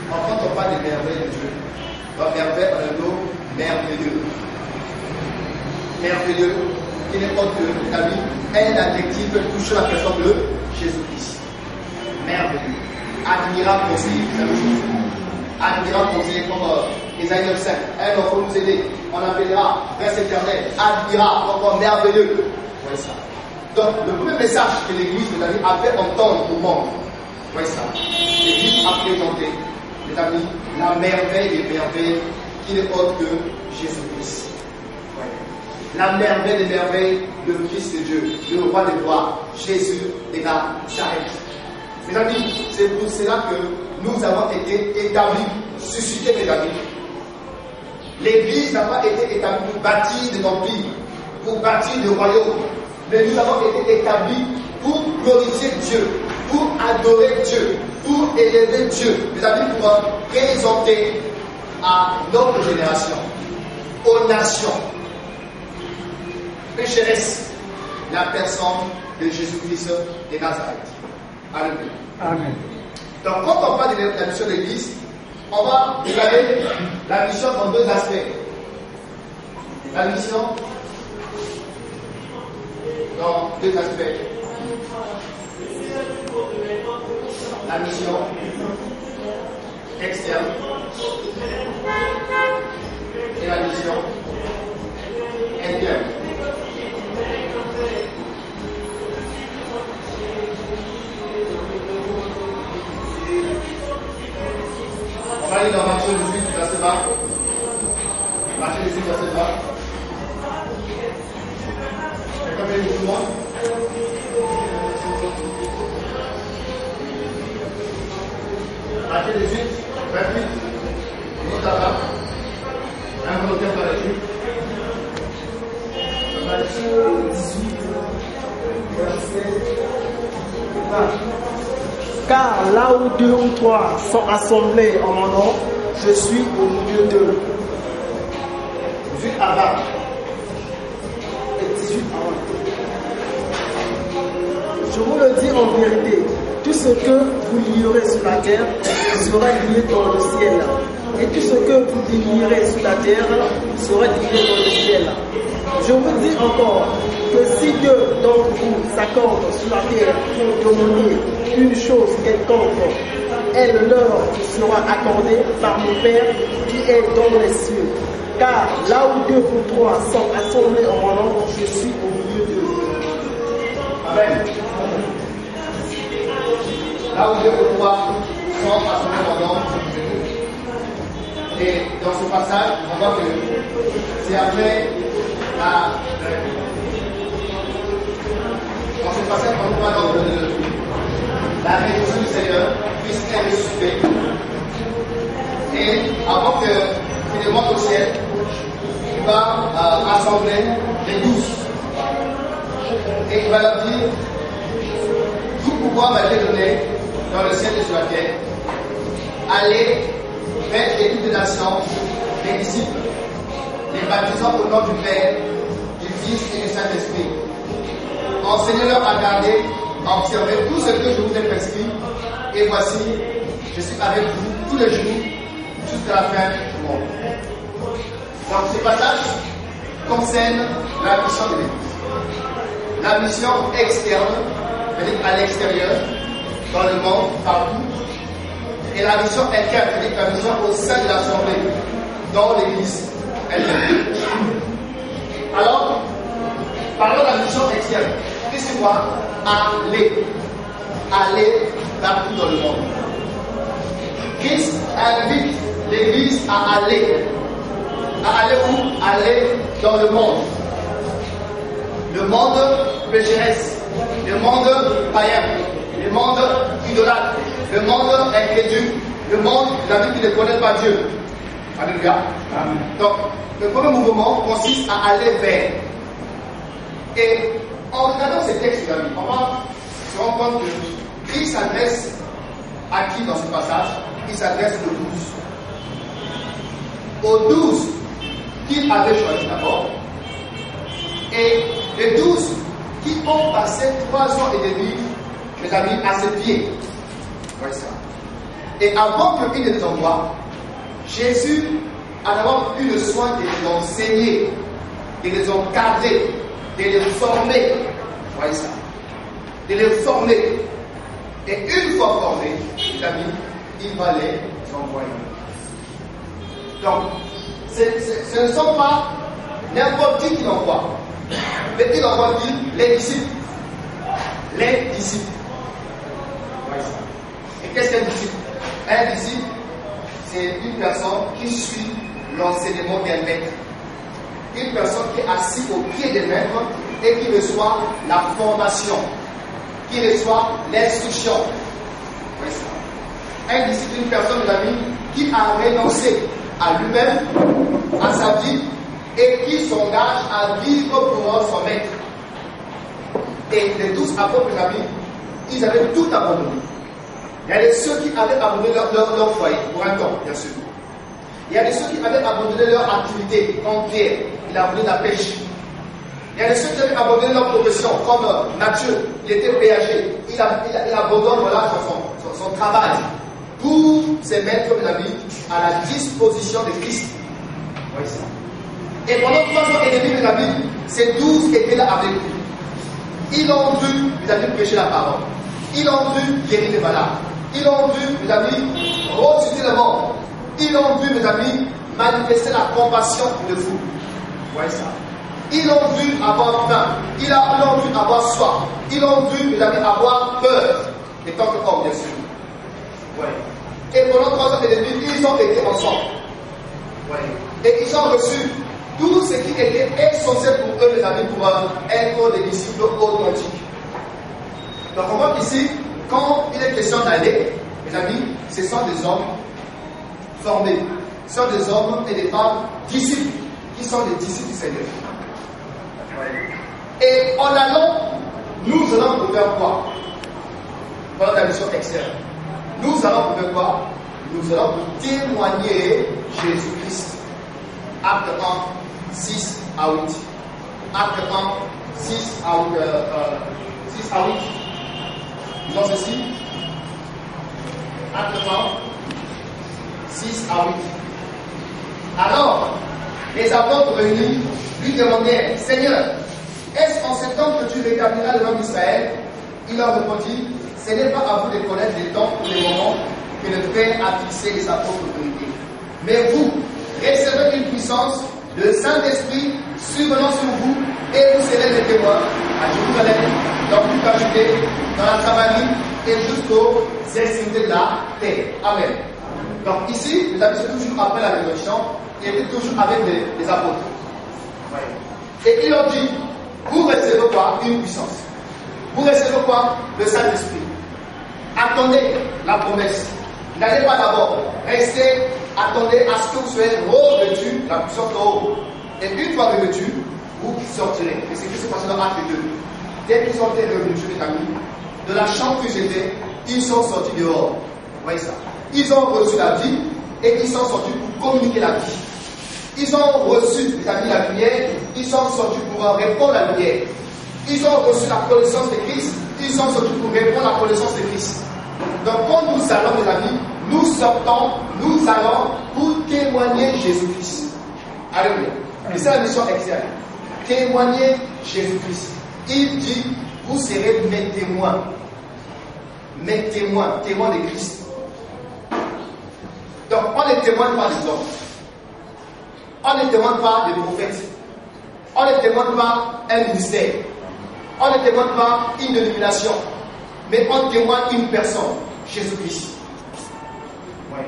Quand on parle des merveilles de Dieu, la merveille en un mot merveilleux. Merveilleux, qui n'est autre que la vie, un adjectif touche la personne de Jésus-Christ. Merveilleux. Admirable conseiller, c'est la même chose. Admirable conseiller, comme Isaïe 9:5. Un enfant nous aider, on appellera Prince éternel, admirable, encore merveilleux. Voyez ça. Donc, le premier message que l'Église de David a fait entendre au monde, voyez ça. L'Église a présenté, les amis, la merveille des merveilles qui n'est autre que Jésus-Christ. La merveille des merveilles, le Fils de Dieu, le roi des rois, Jésus de Nazareth. Mes amis, c'est pour cela que nous avons été établis, suscités, mes amis. L'Église n'a pas été établie pour bâtir des empires, pour bâtir des royaumes, mais nous avons été établis pour glorifier Dieu, pour adorer Dieu, pour élever Dieu, mes amis, pour présenter à notre génération, aux nations, pécheresse, la personne de Jésus-Christ de Nazareth. Alléluia. Amen. Donc, quand on parle de la mission de l'Église, on va regarder la mission dans deux aspects. La mission dans deux aspects. La mission externe et la mission interne. On va aller dans Matthieu 18, verset 20. Matthieu 18, verset 20. Quelqu'un peut lire tout le monde? Matthieu 18, 28. Une autre là. Un volontaire dans la lecture. Matthieu 18, verset 20. Car là où 2 ou 3 sont assemblés en mon nom, je suis au milieu d'eux. 18 à 20. Et 18 à 20. Je vous le dis en vérité, tout ce que vous lierez sur la terre sera lié dans le ciel. Et tout ce que vous délierez sur la terre sera lié dans le ciel. Je vous dis encore que si deux d'entre vous s'accordent sur la terre pour demander une chose quelconque, elle leur sera accordée par mon Père qui est dans les cieux. Car là où 2 ou 3 sont assemblés en mon nom, je suis au milieu d'eux. Amen. Là où 2 ou 3 sont assemblés en mon nom, je suis au milieu d'eux. Et dans ce passage, on voit que c'est après dans ce passage, on voit dans la résurrection du Seigneur, Christ est ressuscité. Et avant qu'il monte au ciel, il va rassembler les 12. Et il va leur dire, tout pouvoir m'a été donné dans le ciel et sur la terre. Allez, faites de toutes les nations, les disciples, les baptisant au nom du Père, du Fils et du Saint-Esprit. Enseignez-leur à garder, à observer tout ce que je vous ai prescrit. Et voici, je suis avec vous tous les jours, jusqu'à la fin du monde. Donc, ce passage concerne la mission de l'Église. La mission externe, c'est-à-dire à l'extérieur, dans le monde, partout. Et la mission interne, c'est-à-dire la mission au sein de l'Assemblée, dans l'Église elle-même. Alors, parlons de la mission externe. Qu'est-ce que c'est quoi? Aller partout dans le monde. Christ invite l'Église à aller. À aller où? Aller dans le monde. Le monde pécheresse, le monde païen, le monde idolâtre, le monde incrédule, le monde la vie qui ne connaît pas Dieu. Alléluia. Donc, le premier mouvement consiste à aller vers. Et en regardant ces textes, amis, on va se rendre compte qu'il s'adresse à qui dans ce passage? Il s'adresse aux 12. Aux 12 qu'il avait choisi d'abord. Et les 12 qui ont passé 3 ans et demi mes amis, à ses pieds. Voyez ça. Et avant qu'il ne les envoie, Jésus a d'abord eu le soin de les enseigner, de les encadrer, de les former. Voyez ça. De les former. Et une fois formés, mes amis, il va les envoyer. Donc, ce ne sont pas n'importe qui l'envoie. Mais il envoie qui? Les disciples. Les disciples. Voyez ça. Et qu'est-ce qu'un disciple? Un disciple, c'est une personne qui suit l'enseignement d'un maître. Une personne qui est assise au pied des maîtres et qui reçoit la formation, qui reçoit l'instruction. Voyez ça. Un disciple, une personne, mes amis, qui a renoncé à lui-même, à sa vie, et qui s'engage à vivre pour son maître. Et les 12 apôtres, mes amis, ils avaient tout abandonné. Il y a ceux qui avaient abandonné leur foyer, pour un temps, bien sûr. Il y a ceux qui avaient abandonné leur activité, comme Pierre, il a abandonné la pêche. Il y a ceux qui avaient abandonné leur profession, comme Matthieu, il était péager. Il abandonne voilà, son travail pour se mettre, mes amis, à la disposition de Christ. Voyez ça. Et pendant 3 ans et demi, mes amis, ces 12 étaient là avec lui. Ils ont dû, mes amis, prêcher la parole. Ils ont dû guérir les malades. Ils ont dû, mes amis, ressusciter les morts. Ils ont dû, mes amis, manifester la compassion de vous. Vous voyez ça. Ils ont dû avoir faim. Ils ont dû avoir soif. Ils ont dû, mes amis, avoir peur. Et tant que homme, bien sûr. Ouais. Et pendant 3 ans et demi, ils ont été ensemble. Ouais. Et ils ont reçu tout ce qui était essentiel pour eux, mes amis, pour être des disciples authentiques. Donc on voit qu'ici, quand il est question d'aller, mes amis, ce sont des hommes formés. Ce sont des hommes et des femmes disciples, qui sont des disciples du Seigneur. Et en allant, nous allons faire quoi? Pendant la mission externe. Nous allons faire quoi? Nous allons témoigner Jésus-Christ. Acte 1, 6 à 8. Acte 1, 6 à 8. Nous avons ceci. Acte 1, 6 à 8. Alors, les apôtres venus lui demandèrent, Seigneur, est-ce en ce temps que tu rétabliras le nom d'Israël? Il leur répondit, ce n'est pas à vous de connaître les temps ou les moments que le Père a fixé les apôtres autorités. Mais vous, recevez une puissance, le Saint-Esprit survenant sur vous, et vous serez les témoins à Jérusalem, dans toute la Judée, dans la Samarie et jusqu'aux extrémités de la terre. Amen. Donc ici, les amis, c'est toujours après la résurrection, il était toujours avec les apôtres. Et il leur dit, vous recevez quoi? Une puissance. Vous recevez quoi? Le Saint-Esprit. Attendez la promesse. N'allez pas d'abord. Restez, attendez à ce que vous soyez revêtus, la puissance de haut. Et une fois revêtus, vous sortirez. Et c'est ce qui s'est passé dans Acte 2. Dès qu'ils ont été revenus, mes amis, de la chambre où ils étaient, ils sont sortis dehors. Vous voyez ça? Ils ont reçu la vie et ils sont sortis pour communiquer la vie. Ils ont reçu, mes amis, la lumière, ils sont sortis pour répondre à la lumière. Ils ont reçu la connaissance de Christ, ils sont sortis pour répondre à la connaissance de Christ. Donc quand nous allons, mes amis, nous sortons, nous allons pour témoigner Jésus-Christ. Alléluia. Et c'est la mission externe. Témoigner Jésus-Christ. Il dit, vous serez mes témoins. Mes témoins, témoins de Christ. Donc on ne témoigne pas des hommes. On ne témoigne pas des prophètes. On ne témoigne pas un ministère. On ne témoigne pas une dénomination. Mais on témoigne une personne, Jésus-Christ. Oui.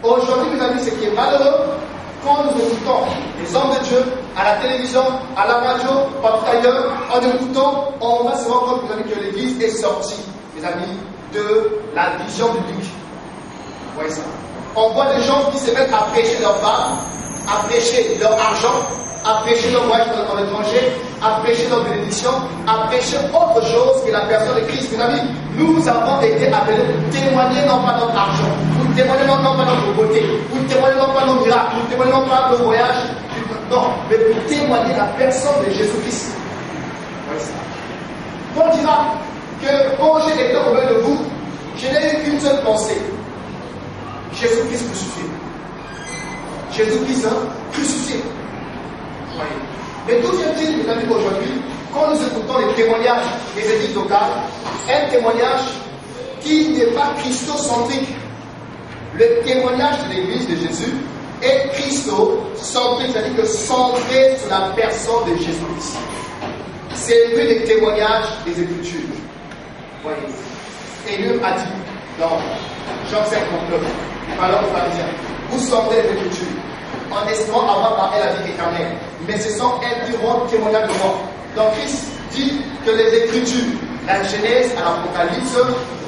Aujourd'hui, mes amis, ce qui est malheureux, quand nous écoutons les hommes de Dieu, à la télévision, à la radio, partout ailleurs, en écoutant, on va se rendre compte, mes amis, que l'Église est sortie, mes amis, de la vision biblique. Vous voyez ça? On voit des gens qui se mettent à prêcher leurs femmes, à prêcher leur argent, à prêcher leur voyage dans l'étranger, à prêcher leur bénédiction, à prêcher autre chose que la personne de Christ. Mes amis, nous avons été appelés pour témoigner non pas notre argent, pour témoigner non pas notre beauté, pour témoigner non pas nos miracles, pour témoigner non pas nos voyages, non, mais pour témoigner la personne de Jésus-Christ. On dira, que quand j'ai été au milieu de vous, je n'ai eu qu'une seule pensée. Jésus-Christ crucifié. Jésus-Christ crucifié. Voyez. Mais d'où vient-il, mes amis, aujourd'hui, quand nous écoutons les témoignages des églises locales, un témoignage qui n'est pas christocentrique. Le témoignage de l'église de Jésus est christocentrique, c'est-à-dire que centré sur la personne de Jésus-Christ. C'est lui le témoignage des Écritures. Voyez. Et lui a dit dans Jean 5, 39, parlant aux pharisiens, vous sortez les Écritures en espérant avoir par elle la vie éternelle. Mais ce sont elles qui rendent témoignage de moi. Donc Christ dit que les Écritures, la Genèse à l'Apocalypse,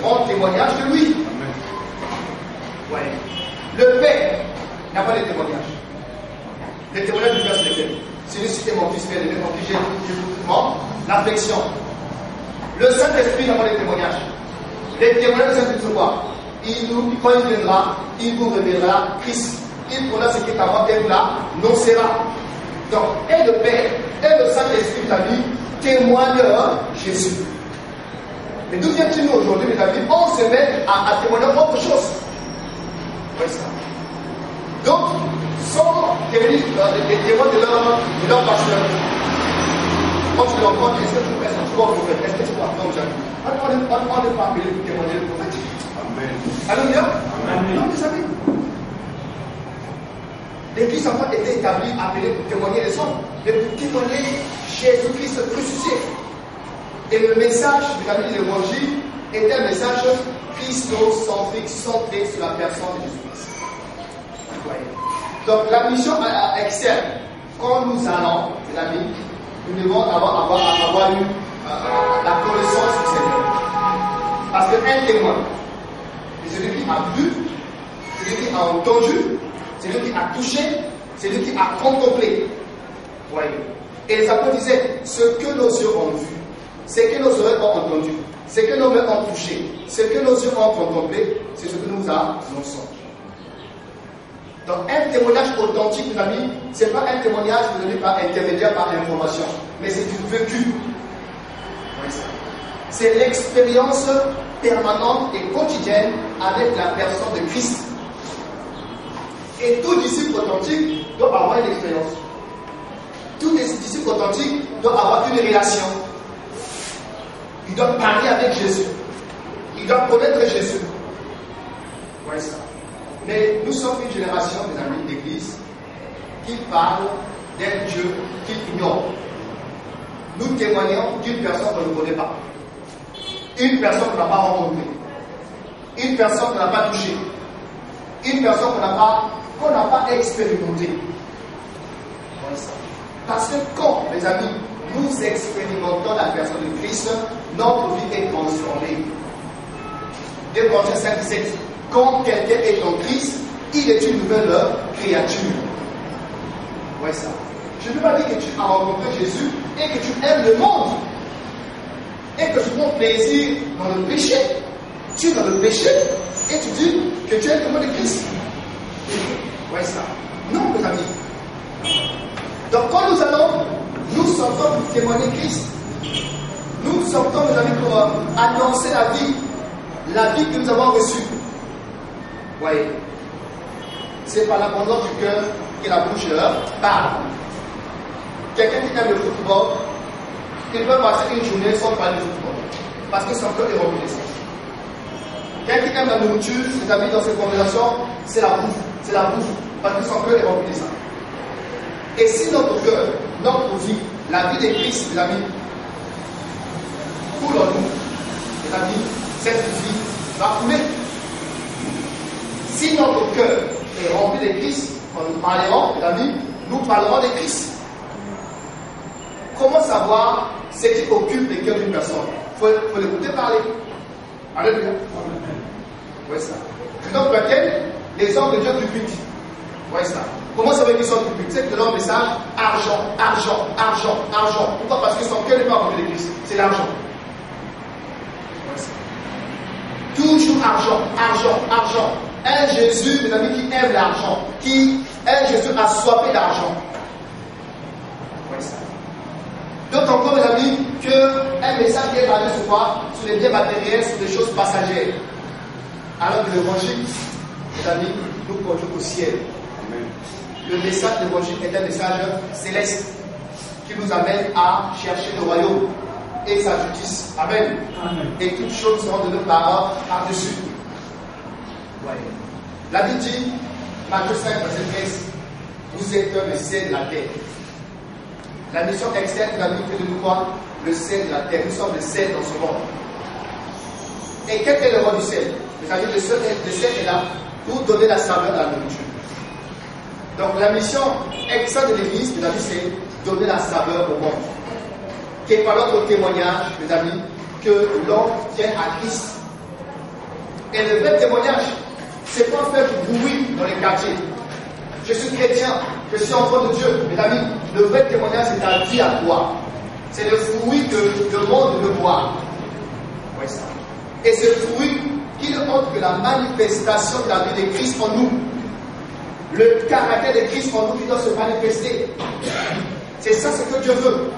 rendent témoignage de lui. Ouais. Le Père n'a pas de témoignage. Le témoignage du Père, c'est lequel? Celui-ci est mon fils bien-aimé, mon fils Jésus, l'affection. Le Saint-Esprit n'a pas de témoignage. Les témoignages du Saint-Esprit, c'est quoi? Quand il viendra, il vous révélera Christ. Il pourra ce qui est avant et vous l'annoncera. Donc, et le Père et le Saint-Esprit, mes amis, témoignent Jésus. Mais d'où vient-il nous aujourd'hui, mes amis? On se met à témoigner autre chose. Oui, ça. Donc, sans témoigner des témoins de leur pasteur. Quand tu leur prends, est-ce que tu fais ça? Tu vas au prophète? Est-ce que tu vas prendre Jésus? On n'est pas appelé pour témoigner le prophète. Amen. Alléluia. Amen. Non, mes amis. L'Église n'a pas été établie, appelée pour témoigner les hommes, mais pour témoigner Jésus-Christ crucifié. Et le message de l'Évangile est un message christocentrique, centré sur la personne de Jésus-Christ. Donc la mission externe, quand nous allons, mes amis, nous devons avoir eu la connaissance du Seigneur. Parce qu'un témoin, c'est celui qui a vu, celui qui a entendu, c'est lui qui a touché, c'est lui qui a contemplé. Voyez. Et les apôtres disaient, ce que nos yeux ont vu, ce que nos oreilles ont entendu, ce que nos mains ont touché, ce que nos yeux ont contemplé, c'est ce que nous annonçons. Donc un témoignage authentique, mes amis, ce n'est pas un témoignage donné par intermédiaire, par information, mais c'est du vécu. C'est l'expérience permanente et quotidienne avec la personne de Christ. Et tout disciple authentique doit avoir une expérience. Tout disciple authentique doit avoir une relation. Il doit parler avec Jésus. Il doit connaître Jésus. Ouais, ça. Mais nous sommes une génération, mes amis d'Église, qui parle d'un Dieu qu'il ignore. Nous témoignons d'une personne qu'on ne connaît pas. Une personne qu'on n'a pas rencontrée. Une personne qu'on n'a pas touchée. Une personne qu'on n'a pas expérimenté. Parce que quand, mes amis, nous expérimentons la personne de Christ, notre vie est transformée. 2 Corinthiens 5, 17. Quand quelqu'un est en Christ, il est une nouvelle créature. Ouais, ça. Je ne veux pas dire que tu as rencontré Jésus et que tu aimes le monde et que tu prends plaisir dans le péché. Tu es dans le péché et tu dis que tu es le témoin de Christ. Ouais, ça. Non, mes amis. Donc, quand nous allons, nous sortons pour témoigner Christ. Nous sortons, mes amis, pour annoncer la vie que nous avons reçue. Voyez. C'est par l'abondance du cœur que la bouche parle. Quelqu'un qui aime le football, il peut passer une journée sans parler de football. Parce que son cœur est rempli de ça. Quelqu'un qui aime la nourriture, ses amis dans ses conversations, c'est la bouffe. C'est la bouffe. Parce que son cœur est rempli de ça. Et si notre cœur, notre vie, la vie de Christ, mes amis, coule en nous, mes amis, cette vie va couler. Si notre cœur est rempli de Christ, quand nous parlerons, mes amis, nous parlerons de Christ. Comment savoir ce qui occupe le cœur d'une personne? Il faut l'écouter parler. Alléluia. Oui, ça. Donc, pour laquelle les hommes de Dieu publient. Oui, ça. Comment ça veut qu'ils sont publics? C'est que leur message, argent, argent, argent, argent. Pourquoi? Parce que son cœur n'est pas rempli de Christ. C'est l'argent. Oui, ça. Toujours argent, argent, argent. Un Jésus, mes amis, qui aime l'argent. Un Jésus assoiffé d'argent. Oui, ça. D'autres encore, mes amis, qu'un message qui est basé sur quoi? Sur les biens matériels, sur des choses passagères. Alors que l'évangile, mes amis, nous conduit au ciel. Le message de l'évangile est un message céleste qui nous amène à chercher le royaume et sa justice. Amen. Amen. Et toutes choses seront données par-dessus. Ouais. La Bible dit, Matthieu 5, verset 13, vous êtes le ciel de la terre. La mission externe de la Bible fait de nous quoi? Le ciel de la terre. Nous sommes le ciel dans ce monde. Et quel est le rôle du ciel? Vous savez, le ciel est là pour donner la saveur de la nourriture. Donc la mission externe de l'Église, mes amis, c'est donner la saveur au monde. Qui est par notre témoignage, mes amis, que l'homme tient à Christ. Et le vrai témoignage, c'est pas faire du bruit dans les quartiers. Je suis chrétien, je suis enfant de Dieu. Mes amis, le vrai témoignage, c'est ta vie à toi. C'est le fruit que le monde veut voir. Oui, ça. Et ce fruit qui ne montre que la manifestation de la vie de Christ en nous. Le caractère de Christ en nous qui doit se manifester. C'est ça ce que Dieu veut.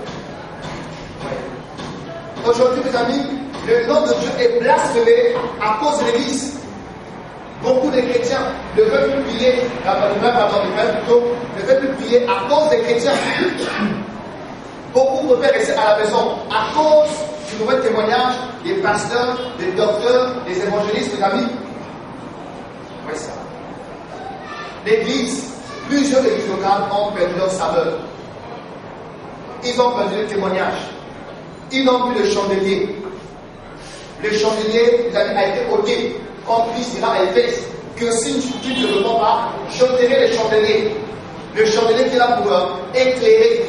Aujourd'hui, mes amis, le nom de Dieu est blasphémé à cause de l'Église. Beaucoup de chrétiens ne veulent plus prier, ne veulent plus prier à cause des chrétiens. Beaucoup préfèrent rester à la maison à cause du nouvel témoignage des pasteurs, des docteurs, des évangélistes, des amis. Oui, ça. L'Église, plusieurs églises locales ont perdu leur saveur. Ils ont perdu le témoignage. Ils n'ont plus le chandelier. Le chandelier, vous avez été ôté. Comme Christ dira à Éphèse, que si tu ne te réponds pas, j'ôterai le chandelier. Le chandelier qui est là pour éclairer.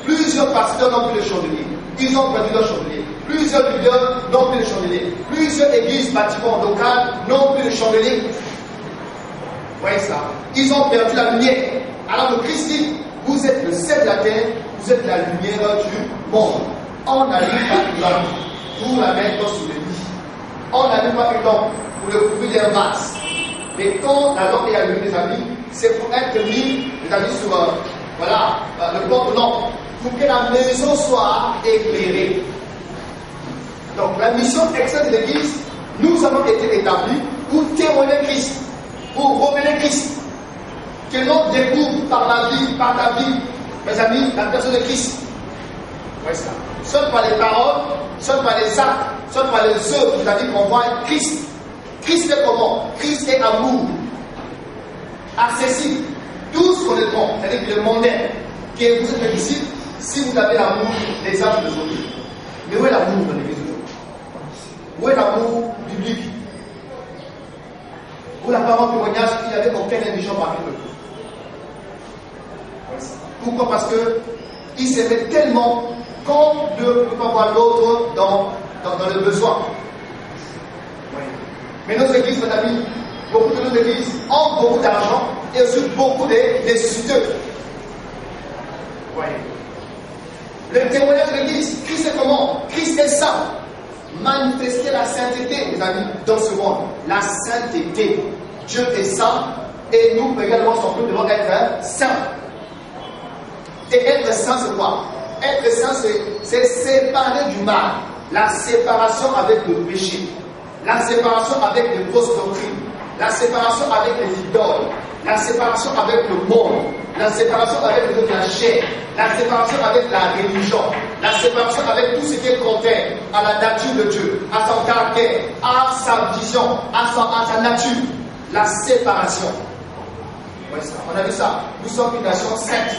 Plusieurs pasteurs n'ont plus le chandelier. Ils ont perdu leur chandelier. Plusieurs leaders n'ont plus le chandelier. Plusieurs églises, bâtiments locales n'ont plus le chandelier. Vous voyez ça? Ils ont perdu la lumière. Alors que Christ dit, vous êtes le sel de la terre, vous êtes la lumière du monde. On n'allume pas une lampe pour la mettre sous le lit. On n'allume pas une lampe pour le couvrir d'un vase. Mais quand la lampe est allumée, mes amis, c'est pour être mis, mes amis, sur le porte-lampe, pour que la maison soit éclairée. Donc la mission externe de l'Église, nous avons été établis pour témoigner Christ, pour révéler Christ. Que l'on découvre par la vie, par ta vie, mes amis, la personne de Christ. Oui, ça. Soit par les paroles, soit par les actes, soit par les œuvres, vous avez dit qu'on voit Christ. Christ est comment? Christ est amour. Accessible. Tous connaîtront, c'est-à-dire que le mondain, qui est vous êtes ici, si vous avez l'amour des âges d'aujourd'hui. Mais où est l'amour dans l'Église aujourd'hui? Où est l'amour biblique? Où la parole témoignage qu'il n'y avait aucun indigent parmi eux? Pourquoi? Parce qu'il s'aimait tellement qu'on ne peut pas voir l'autre dans le besoin. Oui. Mais nos églises, mes amis, beaucoup de nos églises ont beaucoup d'argent et aussi beaucoup de nécessiteux. Oui. Le témoignage de l'église, Christ est comment? Christ est saint. Manifester la sainteté, mes amis, dans ce monde. La sainteté. Dieu est saint et nous également sommes devant être saints. Et être saint, c'est quoi? Être saint, c'est séparer du mal. La séparation avec le péché. La séparation avec les fausses doctrines. La séparation avec les idoles. La séparation avec le monde. La séparation avec la chair. La séparation avec la religion. La séparation avec tout ce qui est contraire à la nature de Dieu, à son caractère, à sa vision, à sa nature. La séparation. On a vu ça. Nous sommes une nation sainte.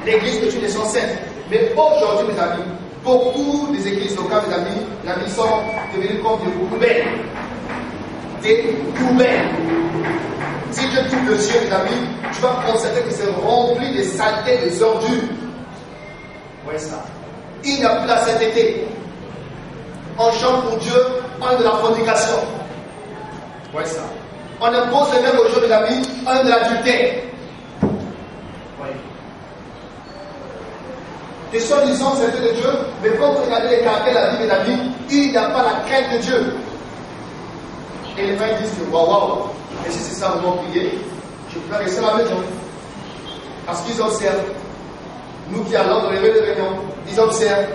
L'église est une nation sainte. Mais aujourd'hui, mes amis, beaucoup des églises locales, mes amis, sont devenues comme des poubelles. Des poubelles. Si tu touches le ciel, mes amis, tu vas constater que c'est rempli de saletés, des ordures. Oui, ça. Il n'y a plus la sainteté. On chante pour Dieu, on est de la fornication. Oui, ça. On impose les mêmes aujourd'hui, mes amis, on est de l'adultère. Des soi-disant sainteté de Dieu, mais quand vous regardez les caractères de la vie, mes amis, il n'y a pas la crainte de Dieu. Et les gens disent que waouh, et si c'est ça, vous m'en priez, je peux rester à la maison. Parce qu'ils observent. Nous qui allons dans les lieux de réunion, ils observent.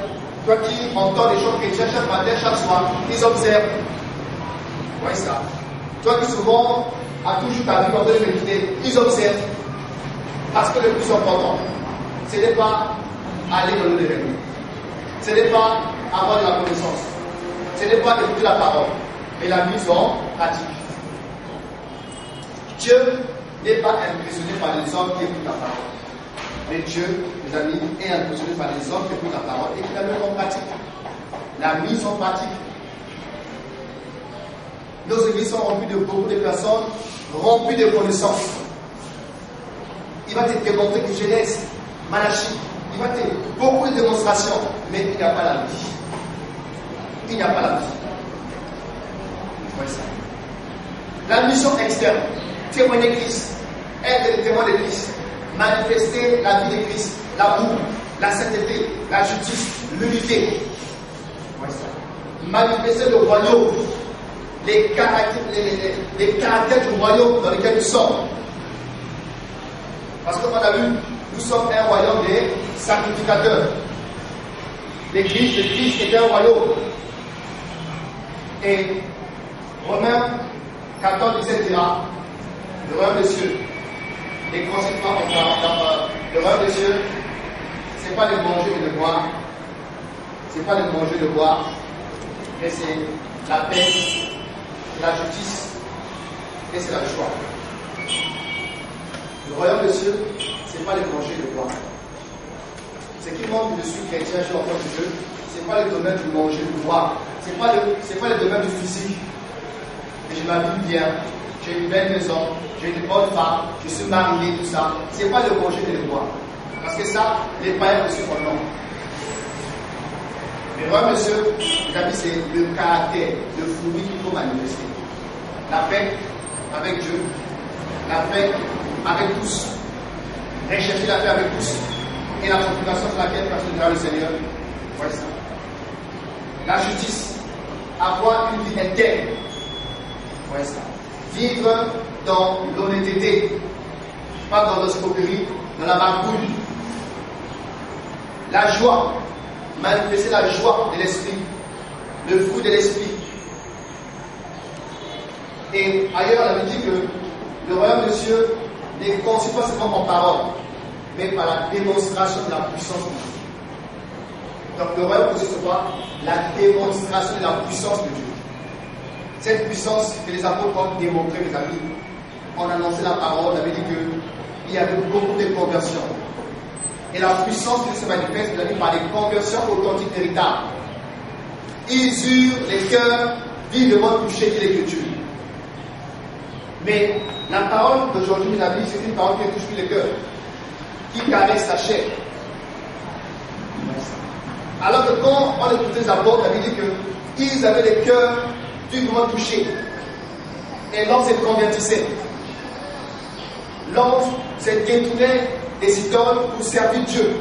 Toi qui entends les chants chrétiens chaque matin, chaque soir, ils observent. Oui, ça. Toi qui souvent as toujours ta vie en train de méditer, ils observent. Parce que le plus important, ce n'est pas aller dans le réunion. Ce n'est pas avoir de la connaissance. Ce n'est pas écouter la parole, mais la mise en pratique. Dieu n'est pas impressionné par les hommes qui écoutent la parole. Mais Dieu, mes amis, est impressionné par les hommes qui écoutent la parole et qui la mettent en pratique. La mise en pratique. Nos églises sont remplies de beaucoup de personnes remplies de connaissances. Il va te démontrer que Genèse, Malachie, il va te beaucoup de démonstrations, mais il n'y a pas la vie. Il n'y a pas la vie. Ça. La mission externe, témoigner Christ, être le témoin de Christ, manifester la vie de Christ, l'amour, la sainteté, la justice, l'unité. Manifester le royaume, les caractères du royaume dans lequel nous sommes. Parce qu'on a vu, nous sommes un royaume des sacrificateurs. L'église de Christ est un royaume. Et Romains 14, 17 dira, le royaume des cieux, les conséquences le royaume des cieux, ce n'est pas de manger et de boire, ce n'est pas de manger et de boire, mais c'est la paix, c'est la justice et c'est la joie. Le royaume des cieux, ce n'est pas de manger et de boire. Ce qui montre que je suis chrétien, je suis enfant de Dieu, ce n'est pas le domaine du manger, du boire, ce n'est pas le domaine du physique. Et je m'habille bien, j'ai une belle maison, j'ai une bonne femme, je suis marié, tout ça. Ce n'est pas le manger et le boire. Parce que ça, les païens aussi font non. Mais moi, monsieur, mes amis, c'est le caractère, le fruit qu'il faut manifester. La paix avec Dieu, la paix avec tous, rechercher la paix avec tous, et la population sur laquelle persévérera le Seigneur. Voilà ça. La justice, avoir une vie interne. Voilà ça. Vivre dans l'honnêteté, pas dans l'escroquerie, dans la magouille. La joie, manifester la joie de l'esprit, le fruit de l'esprit. Et ailleurs, on avait dit que le royaume de Dieu ne consiste pas seulement en parole, mais par la démonstration de la puissance de Dieu. Donc le royaume consiste quoi? La démonstration de la puissance de Dieu. Cette puissance que les apôtres ont démontré, mes amis, on annonçait la parole, on avait dit qu'il y avait beaucoup de conversions. Et la puissance qui se manifeste, mes amis, par des conversions authentiques, véritables. Ils eurent les cœurs vivement touchés de l'écriture. Mais la parole d'aujourd'hui, mes amis, c'est une parole qui touche plus les cœurs, qui caresse la chair. Alors que quand on écoutait les apôtres, on avait dit qu'ils avaient les cœurs vivement touchés. Et l'homme se convertissait. L'homme se détournait des idoles pour servir Dieu.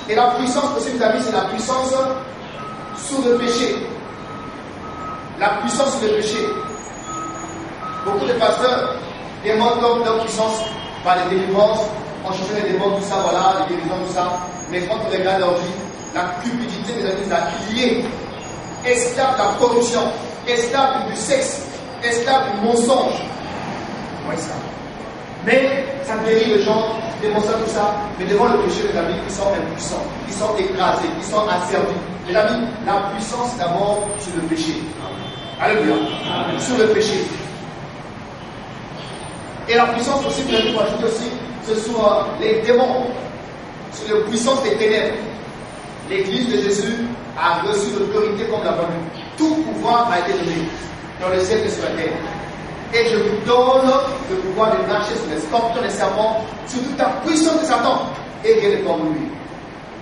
Et la puissance aussi, mes amis, c'est la puissance sur le péché. La puissance sur le péché. Beaucoup de pasteurs démontrent leur puissance par les délivrances, en cherchant les démons, tout ça, voilà, les guérisons, tout ça. Mais quand on regarde leur vie, la cupidité, mes amis, la liée, esclave de la corruption, esclave du sexe, esclave du mensonge. Oui, ça. Mais ça guérit les gens, démontre tout ça, mais devant le péché, les amis, ils sont impuissants, ils sont écrasés, ils sont asservis. Les amis, la puissance d'abord sur le péché. Alléluia. Sur le péché. Et la puissance aussi, vous avez ajouté aussi, ce sont les démons, sur les puissances des ténèbres. L'Église de Jésus a reçu l'autorité comme la bonne. Tout pouvoir a été donné dans le ciel et sur la terre. Et je vous donne le pouvoir de marcher sur les scorpions et les serpents, sur toute la puissance de Satan, et rien n'est comme lui.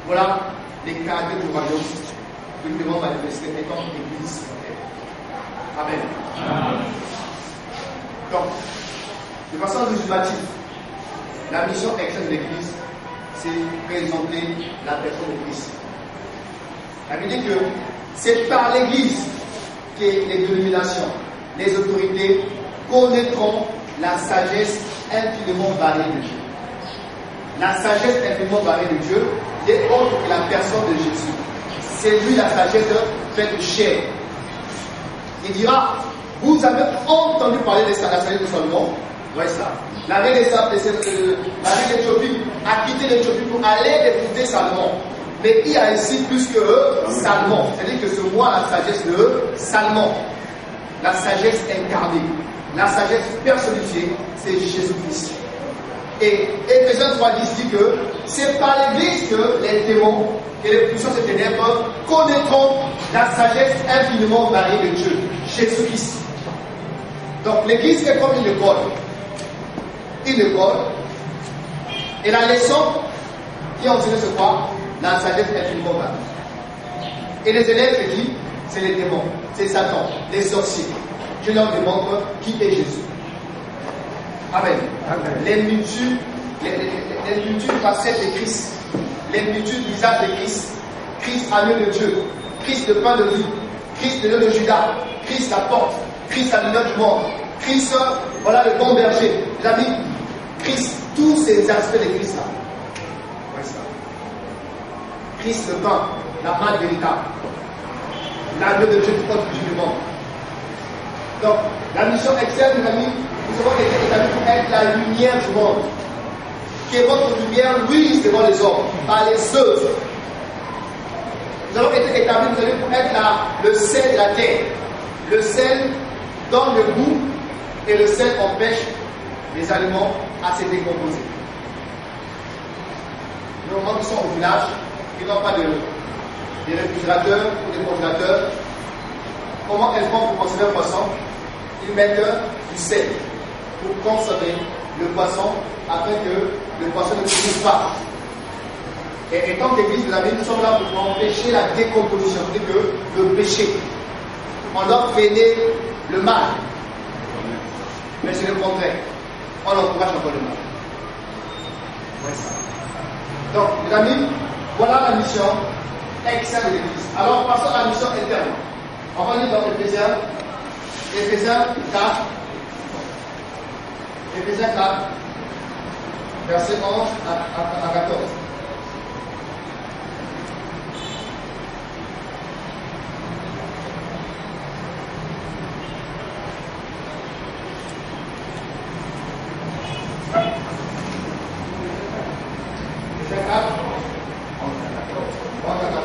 Voilà les caractères du royaume que nous devons manifester étant l'Église sur la terre. Amen. Amen. Donc, de façon résumative, la mission externe de l'Église, c'est présenter la personne de Christ. Ça veut dire que c'est par l'Église que les dénominations, les autorités connaîtront la sagesse infiniment variée de Dieu. la sagesse infiniment variée de Dieu n'est autre que la personne de Jésus. C'est lui la sagesse faite de chair. Il dira, vous avez entendu parler de la sagesse de Salomon. Ouais, ça. La reine d'Éthiopie a quitté l'Éthiopie pour aller écouter Salomon. Mais il y a ici plus que Salomon. C'est-à-dire que ce mot, la sagesse de Salomon. La sagesse incarnée. La sagesse personnifiée, c'est Jésus-Christ. Et Éphésiens 3:10 dit que c'est par l'Église que les démons et les puissances des ténèbres connaîtront la sagesse infiniment variée de Dieu, Jésus-Christ. Donc l'Église est comme une école. Une école. Et la leçon qui enseigne c'est quoi? La sagesse infiniment variée. Et les élèves, c'est qui? C'est les démons, c'est Satan, les sorciers. Je leur démontre qui est Jésus. Amen. Les multitudes facettes de Christ, les multitudes visages de Christ, Christ agneau de Dieu, Christ le pain de vie, Christ le lion de Judas, Christ la porte, Christ la lumière du monde, Christ, voilà le bon berger, les amis, Christ, tous ces aspects de Christ là. Christ le pain, la main véritable, l'agneau de Dieu qui porte du monde. Donc, la mission externe, mes amis, nous avons été établis pour être la lumière du monde. Que votre lumière luise devant les hommes, par les œuvres. Nous avons été établis, vous savez, pour être le sel de la terre. Le sel donne le goût et le sel empêche les aliments à se décomposer. Nos gens qui sont au village, qui n'ont pas de réfrigérateurs ou de congélateurs, comment elles font pour conserver le poisson? Ils mettent du sel pour consommer le poisson afin que le poisson ne se pas. Et étant qu'Église, les amis, nous sommes là pour empêcher la décomposition, c'est-à-dire que le péché. On doit freiner le mal. Mais c'est le contraire. On encourage encore le mal. Donc, les amis, voilà la mission externe de l'Église. Alors, passons à la mission interne. On va lire dans Éphésiens 4. Éphésiens 4, verset 11 à 14. Éphésiens 4, 11 à 14.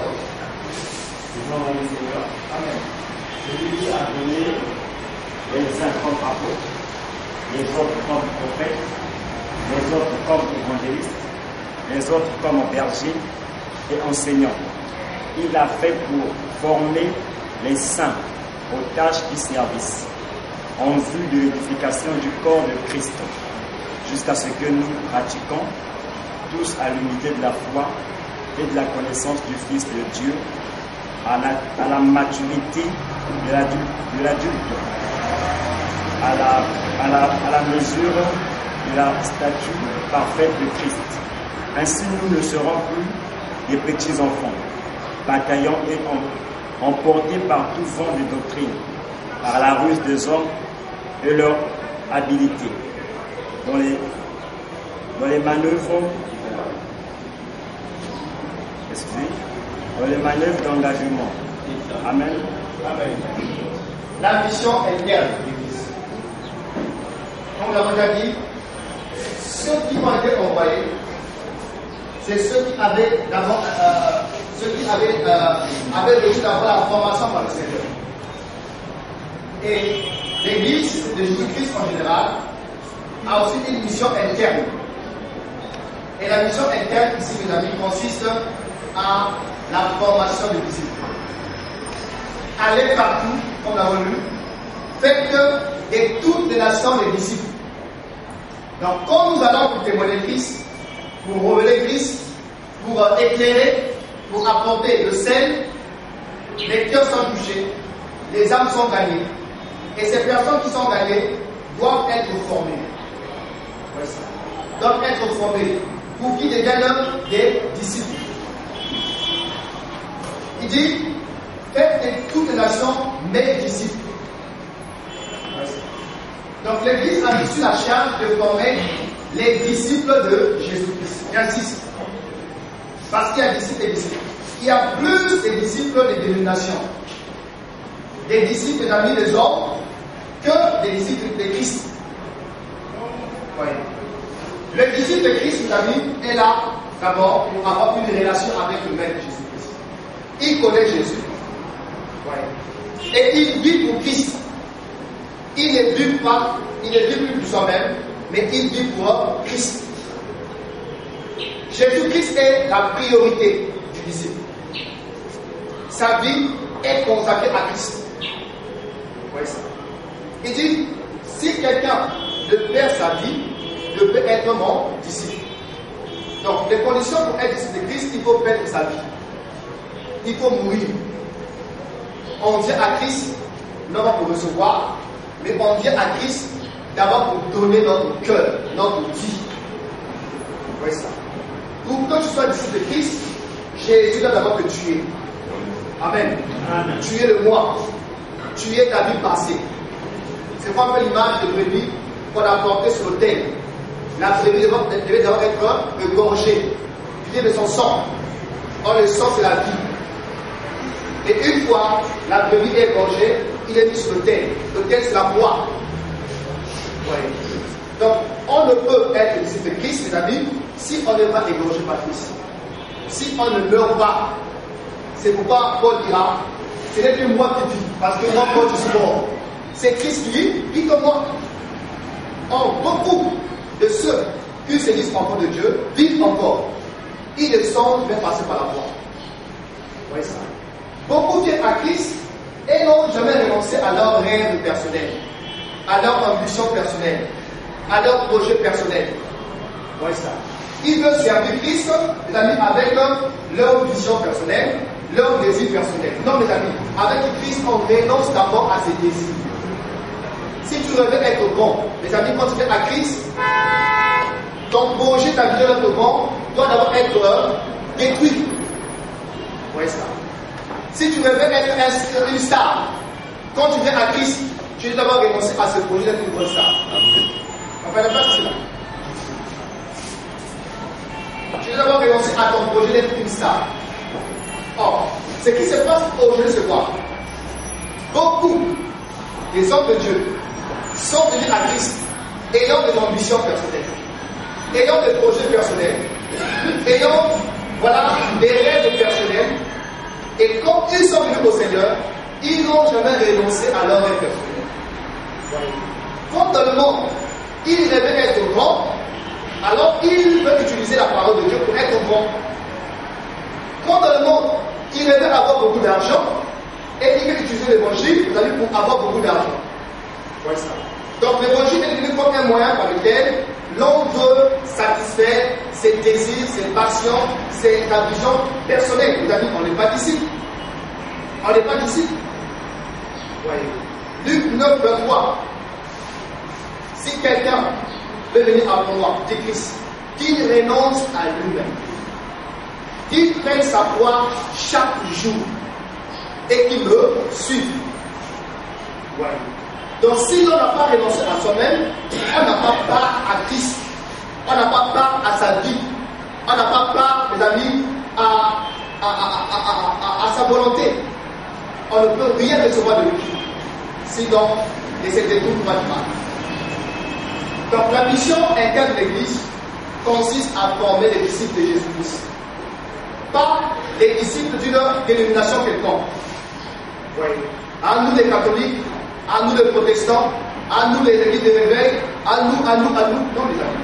Amen. Celui a donné les uns comme apôtres, les autres comme prophètes, les autres comme évangélistes, les autres comme bergers et enseignants. Il a fait pour former les saints aux tâches du service, en vue de l'édification du corps de Christ, jusqu'à ce que nous pratiquions tous à l'unité de la foi et de la connaissance du Fils de Dieu, à la maturité de l'adulte, à la mesure de la statue parfaite de Christ. Ainsi, nous ne serons plus des petits enfants, bataillant et emportés par tout vent de doctrine, par la ruse des hommes et leur habileté, dans les manœuvres d'engagement. Amen. Amen. La mission est bien. Comme nous l'avons déjà dit, ceux qui ont été envoyés, c'est ceux qui avaient d'abord, avaient reçu d'abord la formation par le Seigneur. Et l'Église de Jésus-Christ en général a aussi une mission interne. Et la mission interne ici, mes amis, consiste à la formation des disciples. Allez partout, comme nous l'avons lu, faites de toutes les nations des disciples. Donc, quand nous allons pour témoigner Christ, pour révéler Christ, pour éclairer, pour apporter le sel, les cœurs sont touchés, les âmes sont gagnées. Et ces personnes qui sont gagnées doivent être formées. Doivent être formées pour qu'ils deviennent des disciples. Il dit, faites de toutes les nations mes disciples. Donc l'Église a reçu la charge de former les disciples de Jésus-Christ. J'insiste. Parce qu'il y a disciples et disciples. Il y a plus de disciples des dénominations, des disciples d'amis des hommes, que des disciples de Christ. Voyez. Le disciple de Christ, mes amis, est là d'abord pour avoir une relation avec le Maître Jésus-Christ. Il connaît Jésus. Voyez. Et il vit pour Christ. Il ne vit pas, il ne vit plus pour soi-même, mais il vit pour Christ. Jésus-Christ est la priorité du disciple. Sa vie est consacrée à Christ. Vous voyez ça? Il dit, si quelqu'un ne perd sa vie, ne peut être mon disciple. Donc, les conditions pour être disciple de Christ, il faut perdre sa vie. Il faut mourir. On vient à Christ, non pas pour recevoir, mais on vient à Christ d'abord pour donner notre cœur, notre vie. Vous voyez ça? Pour que tu sois disciple de Christ, Jésus doit d'abord te tuer. Amen. Amen. Tuer le moi. Tuer ta vie passée. C'est comme l'image de brebis qu'on a portée sur l'autel. La brebis devait d'abord être égorgée. Vider de son sang. Or, le sang, c'est la vie. Et une fois la brebis est égorgée, il est mis sur l'autel. L'autel, c'est la voie. Ouais. Donc, on ne peut être disciple de Christ, mes amis, si on n'est pas égorgé par Christ. Si on ne meurt pas. C'est pourquoi Paul dira, ce n'est plus moi qui vis, parce que moi, je suis mort. C'est Christ qui vit comme moi. Or, beaucoup de ceux qui se disent enfants de Dieu vivent encore. Ils le sont, mais passer par la foi. Vous voyez ça? Beaucoup viennent à Christ et n'ont jamais renoncé à leurs rêves personnels, à leur ambition personnelle, à leur projet personnel. Vous voyez ça? Ils veulent servir Christ, mes amis, avec leur vision personnelle, leur désir personnel. Non, mes amis, avec Christ, on renonce d'abord à ses désirs. Si tu veux être bon, mes amis, quand tu viens à Christ, ton projet, ta vision d'être bon, doit d'abord être détruit. Vous voyez ça? Si tu veux être une star, quand tu viens à Christ, tu dois d'abord renoncer à ce projet d'être une bonne star. On va pas cela. Tu dois d'abord renoncer à ton projet d'être une star. Or, ce qui se passe aujourd'hui, c'est quoi? Beaucoup des hommes de Dieu sont venus à Christ ayant des ambitions personnelles, ayant des projets personnels, ayant des rêves personnels, et quand ils sont venus au Seigneur, ils n'ont jamais renoncé à leur rêve personnel. Quand dans le monde, ils rêvaient être grands, alors ils veulent utiliser la parole de Dieu pour être bons. Quand dans le monde, ils rêvaient avoir beaucoup d'argent, et ils veulent utiliser l'évangile pour avoir beaucoup d'argent. Ouais, ça. Donc l'évangile est devenu comme un moyen par lequel l'on veut satisfaire ses désirs, ses passions, ses ambitions personnelles. Vous avez dit, on n'est pas disciple. On n'est pas disciple. Voyez. Luc 9, 23. Si quelqu'un veut venir avant moi, dit Christ, qu'il renonce à lui-même, qu'il prenne sa croix chaque jour et qu'il me suive. Voyez. Donc si l'on n'a pas renoncé à soi-même, on n'a pas part à Christ, on n'a pas part à sa vie, on n'a pas part, mes amis, à sa volonté. On ne peut rien recevoir de lui. Sinon, et c'est des groupes mathématiques. Donc la mission interne de l'Église consiste à former les disciples de Jésus-Christ. Pas les disciples d'une dénomination quelconque. Voyez. À nous les catholiques, à nous les protestants, à nous les églises de réveil, à nous, non les amis.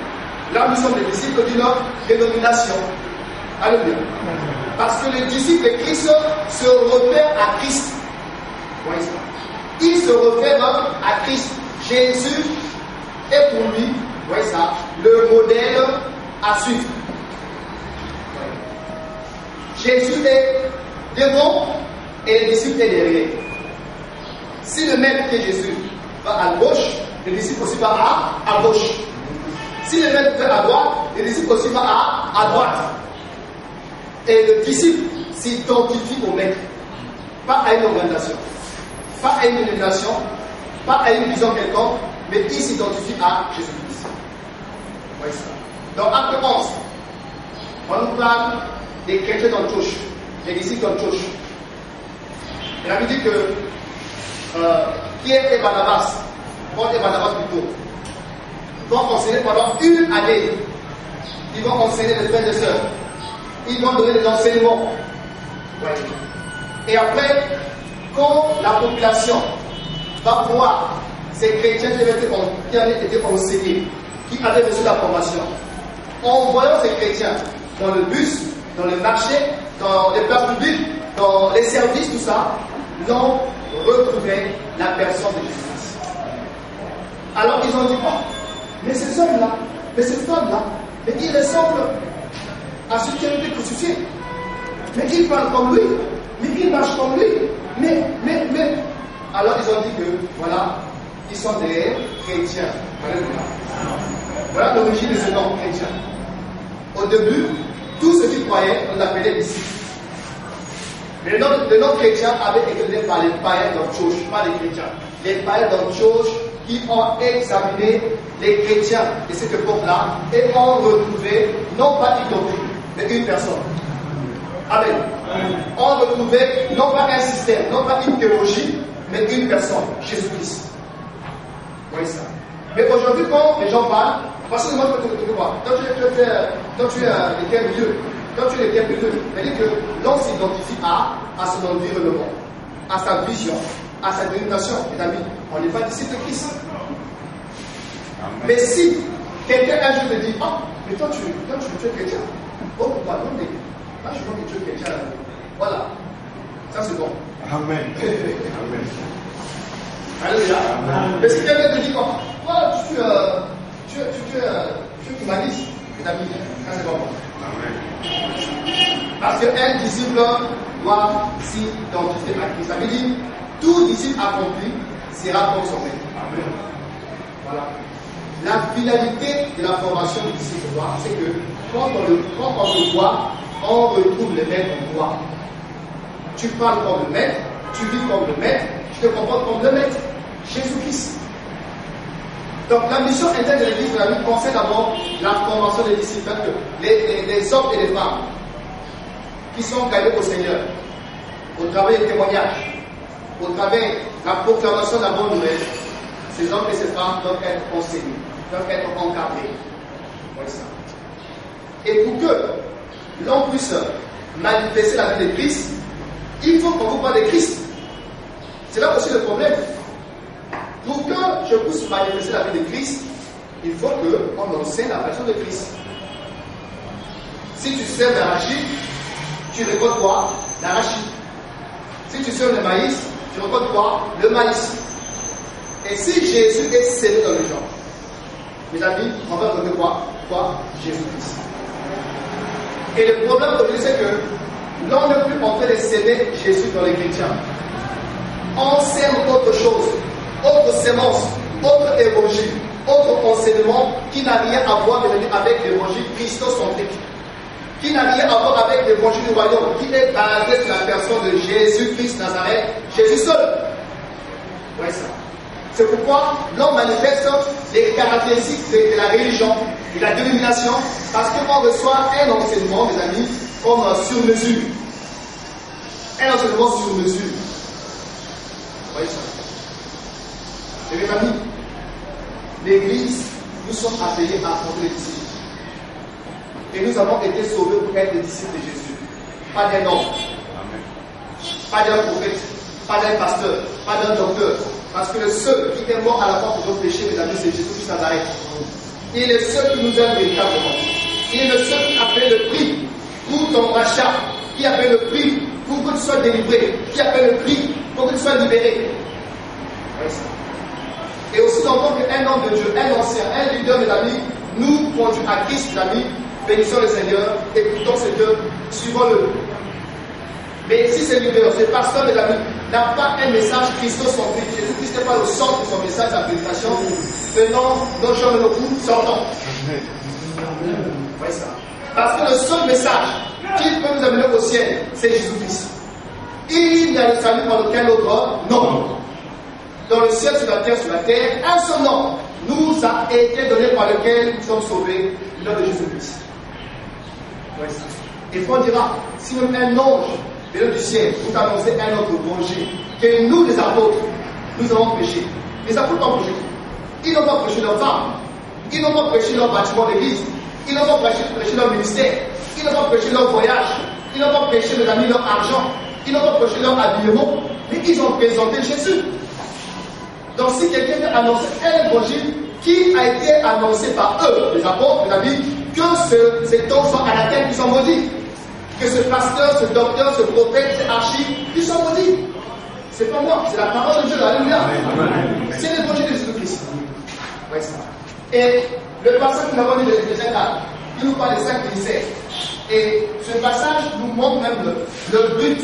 Là nous sommes les disciples d'une dénomination. Alléluia. Parce que les disciples de Christ se réfèrent à Christ. Voyez ça. Ils se réfèrent à Christ. Jésus est pour lui, voyez ça, le modèle à suivre. Jésus est devant et le disciple est derrière. Si le maître qui est Jésus va à gauche, le disciple aussi va à gauche. Si le maître va à droite, le disciple aussi va à droite. Et le disciple s'identifie au maître, pas à une organisation, pas à une dénomination, pas à une vision quelconque, mais il s'identifie à Jésus-Christ. Donc, acte 11, on nous parle des chrétiens d'Antioche, les disciples d'Antioche. Il avait dit que Pierre et Barnabas, Paul et Barnabas plutôt, vont enseigner pendant une année. Ils vont enseigner les frères et sœurs. Ils vont donner des enseignements. Et après, quand la population va voir ces chrétiens qui avaient été enseignés, qui avaient reçu la formation, en voyant ces chrétiens dans le bus, dans le marché, dans les places publiques, dans les services, tout ça, l'ont retrouvé la personne de Jésus. Alors ils ont dit, oh, mais ces hommes-là, mais cette femme-là, mais il ressemble à celui qui a été crucifié. Mais il parle comme lui, mais il marche comme lui. Mais. Alors ils ont dit que, voilà, ils sont des chrétiens. Voilà l'origine de ce nom chrétien. Au début, tous ceux qui croyaient, on l'appelait disciples. Mais le nom chrétien avait été donné par les païens d'Antioche, pas les chrétiens. Les païens d'Antioche qui ont examiné les chrétiens de cette époque-là et ont retrouvé, non pas une doctrine, mais une personne. Amen. Ont retrouvé, non pas un système, non pas une théologie, mais une personne, Jésus-Christ. Vous voyez ça. Mais aujourd'hui, quand les gens parlent, parce que moi, je peux te voir, quand tu es les terres milieu, c'est-à-dire que l'on s'identifie à son environnement, à sa vision, à sa dénomination. Mes amis, on n'est pas disciple de Christ. Mais si quelqu'un un jour te dit, ah, mais toi tu es chrétien. Oh, pourquoi non, mais moi je vois que tu es chrétien. Voilà. Ça c'est bon. Amen. Amen. Alléluia. Mais si quelqu'un te dit, oh, toi tu es humaniste, mes amis, ça c'est bon. Parce qu'un disciple doit s'identifier à Christ. Ça veut dire tout disciple accompli sera comme son maître. Voilà. La finalité de la formation du disciple, c'est que quand on le voit, on retrouve le maître en toi. Tu parles comme le maître, tu vis comme le maître, tu te comportes comme le maître. Jésus-Christ. Donc la mission interne de l'Église de la vie concerne d'abord la formation des disciples, les hommes et les femmes qui sont gagnés au Seigneur, au travers des témoignages, au travers de la proclamation de la bonne nouvelle. Ces hommes et ces femmes doivent être enseignés, doivent être encadrés. Voilà ça. Et pour que l'on puisse manifester la vie de Christ, il faut qu'on vous parle de Christ. C'est là aussi le problème. Pour que je puisse manifester la vie de Christ, il faut qu'on enseigne la personne de Christ. Si tu sers l'arachide, tu récoltes quoi? L'arachide. Si tu sers le maïs, tu récoltes quoi? Le maïs. Et si Jésus est scellé dans les gens, mes amis, on va retrouver quoi? Jésus-Christ. Et le problème aujourd'hui, c'est que l'on n'est plus en train de s'aimer Jésus dans les chrétiens. On sème autre chose, autre sémence, autre évangile, autre enseignement qui n'a rien à voir avec l'évangile christocentrique, qui n'a rien à voir avec l'évangile du royaume, qui est basé sur la personne de Jésus-Christ Nazareth, Jésus seul. Ouais, ça. C'est pourquoi l'on manifeste les caractéristiques de la religion, de la dénomination, parce qu'on reçoit un enseignement, mes amis, comme sur mesure. Un enseignement sur mesure. Vous voyez ça? Et mes amis, l'Église, nous sommes appelés à former les disciples. Et nous avons été sauvés pour être des disciples de Jésus. Pas d'un homme, pas d'un prophète, pas d'un pasteur, pas d'un docteur. Parce que le seul qui est mort à la croix pour nos péchés, mes amis, c'est Jésus-Christ Nazareth. Il est le seul qui nous aime véritablement. Il est le seul qui a payé le prix pour ton rachat, qui a payé le prix pour que tu sois délivré, qui a payé le prix pour que tu sois libéré. Et aussi en tant qu'un homme de Dieu, un ancien, un leader, mes amis, nous conduit à Christ, mes amis, bénissons le Seigneur, écoutons Seigneur, suivons-le. Mais si ce leader, ce pasteur, mes amis, n'a pas un message christocentrique, Jésus-Christ n'est pas le centre de son message, sa prédication, venons, nos gens de nos coups, sortons. Oui, ça. Parce que le seul message qui peut nous amener au ciel, c'est Jésus-Christ. Il n'y a le salut par aucun autre, non. dans le ciel, sur la terre, un seul nom nous a été donné par lequel nous sommes sauvés, le nom de Jésus-Christ. Et Paul dira, si même un ange venu du ciel vous annoncer un autre évangile, que nous les apôtres, nous avons prêché. Les apôtres ont prêché. Ils n'ont pas prêché leur femme, ils n'ont pas prêché leur bâtiment d'église, ils n'ont pas prêché leur ministère, ils n'ont pas prêché leur voyage, ils n'ont pas prêché, mes amis, leur argent, ils n'ont pas prêché leur habillement, mais ils ont présenté Jésus. Donc si quelqu'un a annoncé un évangile qui a été annoncé par eux, les apôtres, les amis, que cet homme soit à la terre, ils sont maudits. Que ce pasteur, ce docteur, ce prophète, ce archive, ils sont maudits. C'est pas moi, c'est la parole de Dieu, alléluia. C'est l'évangile de Jésus-Christ. Ouais, ça. Et le passage que nous avons dit de l'Éphésiens 4, il nous parle des 5 ministères. Et ce passage nous montre même le but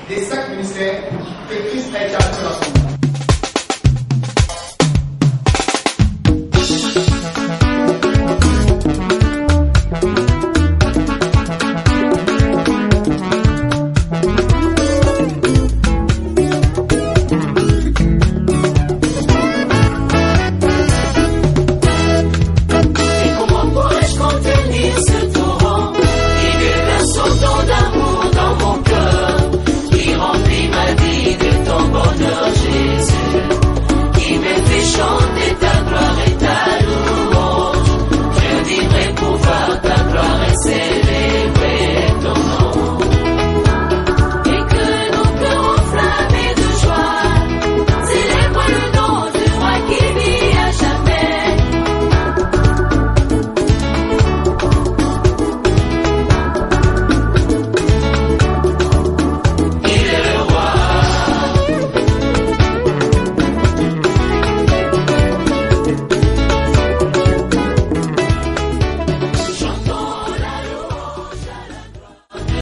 des 5 ministères que Christ a établi dans son monde.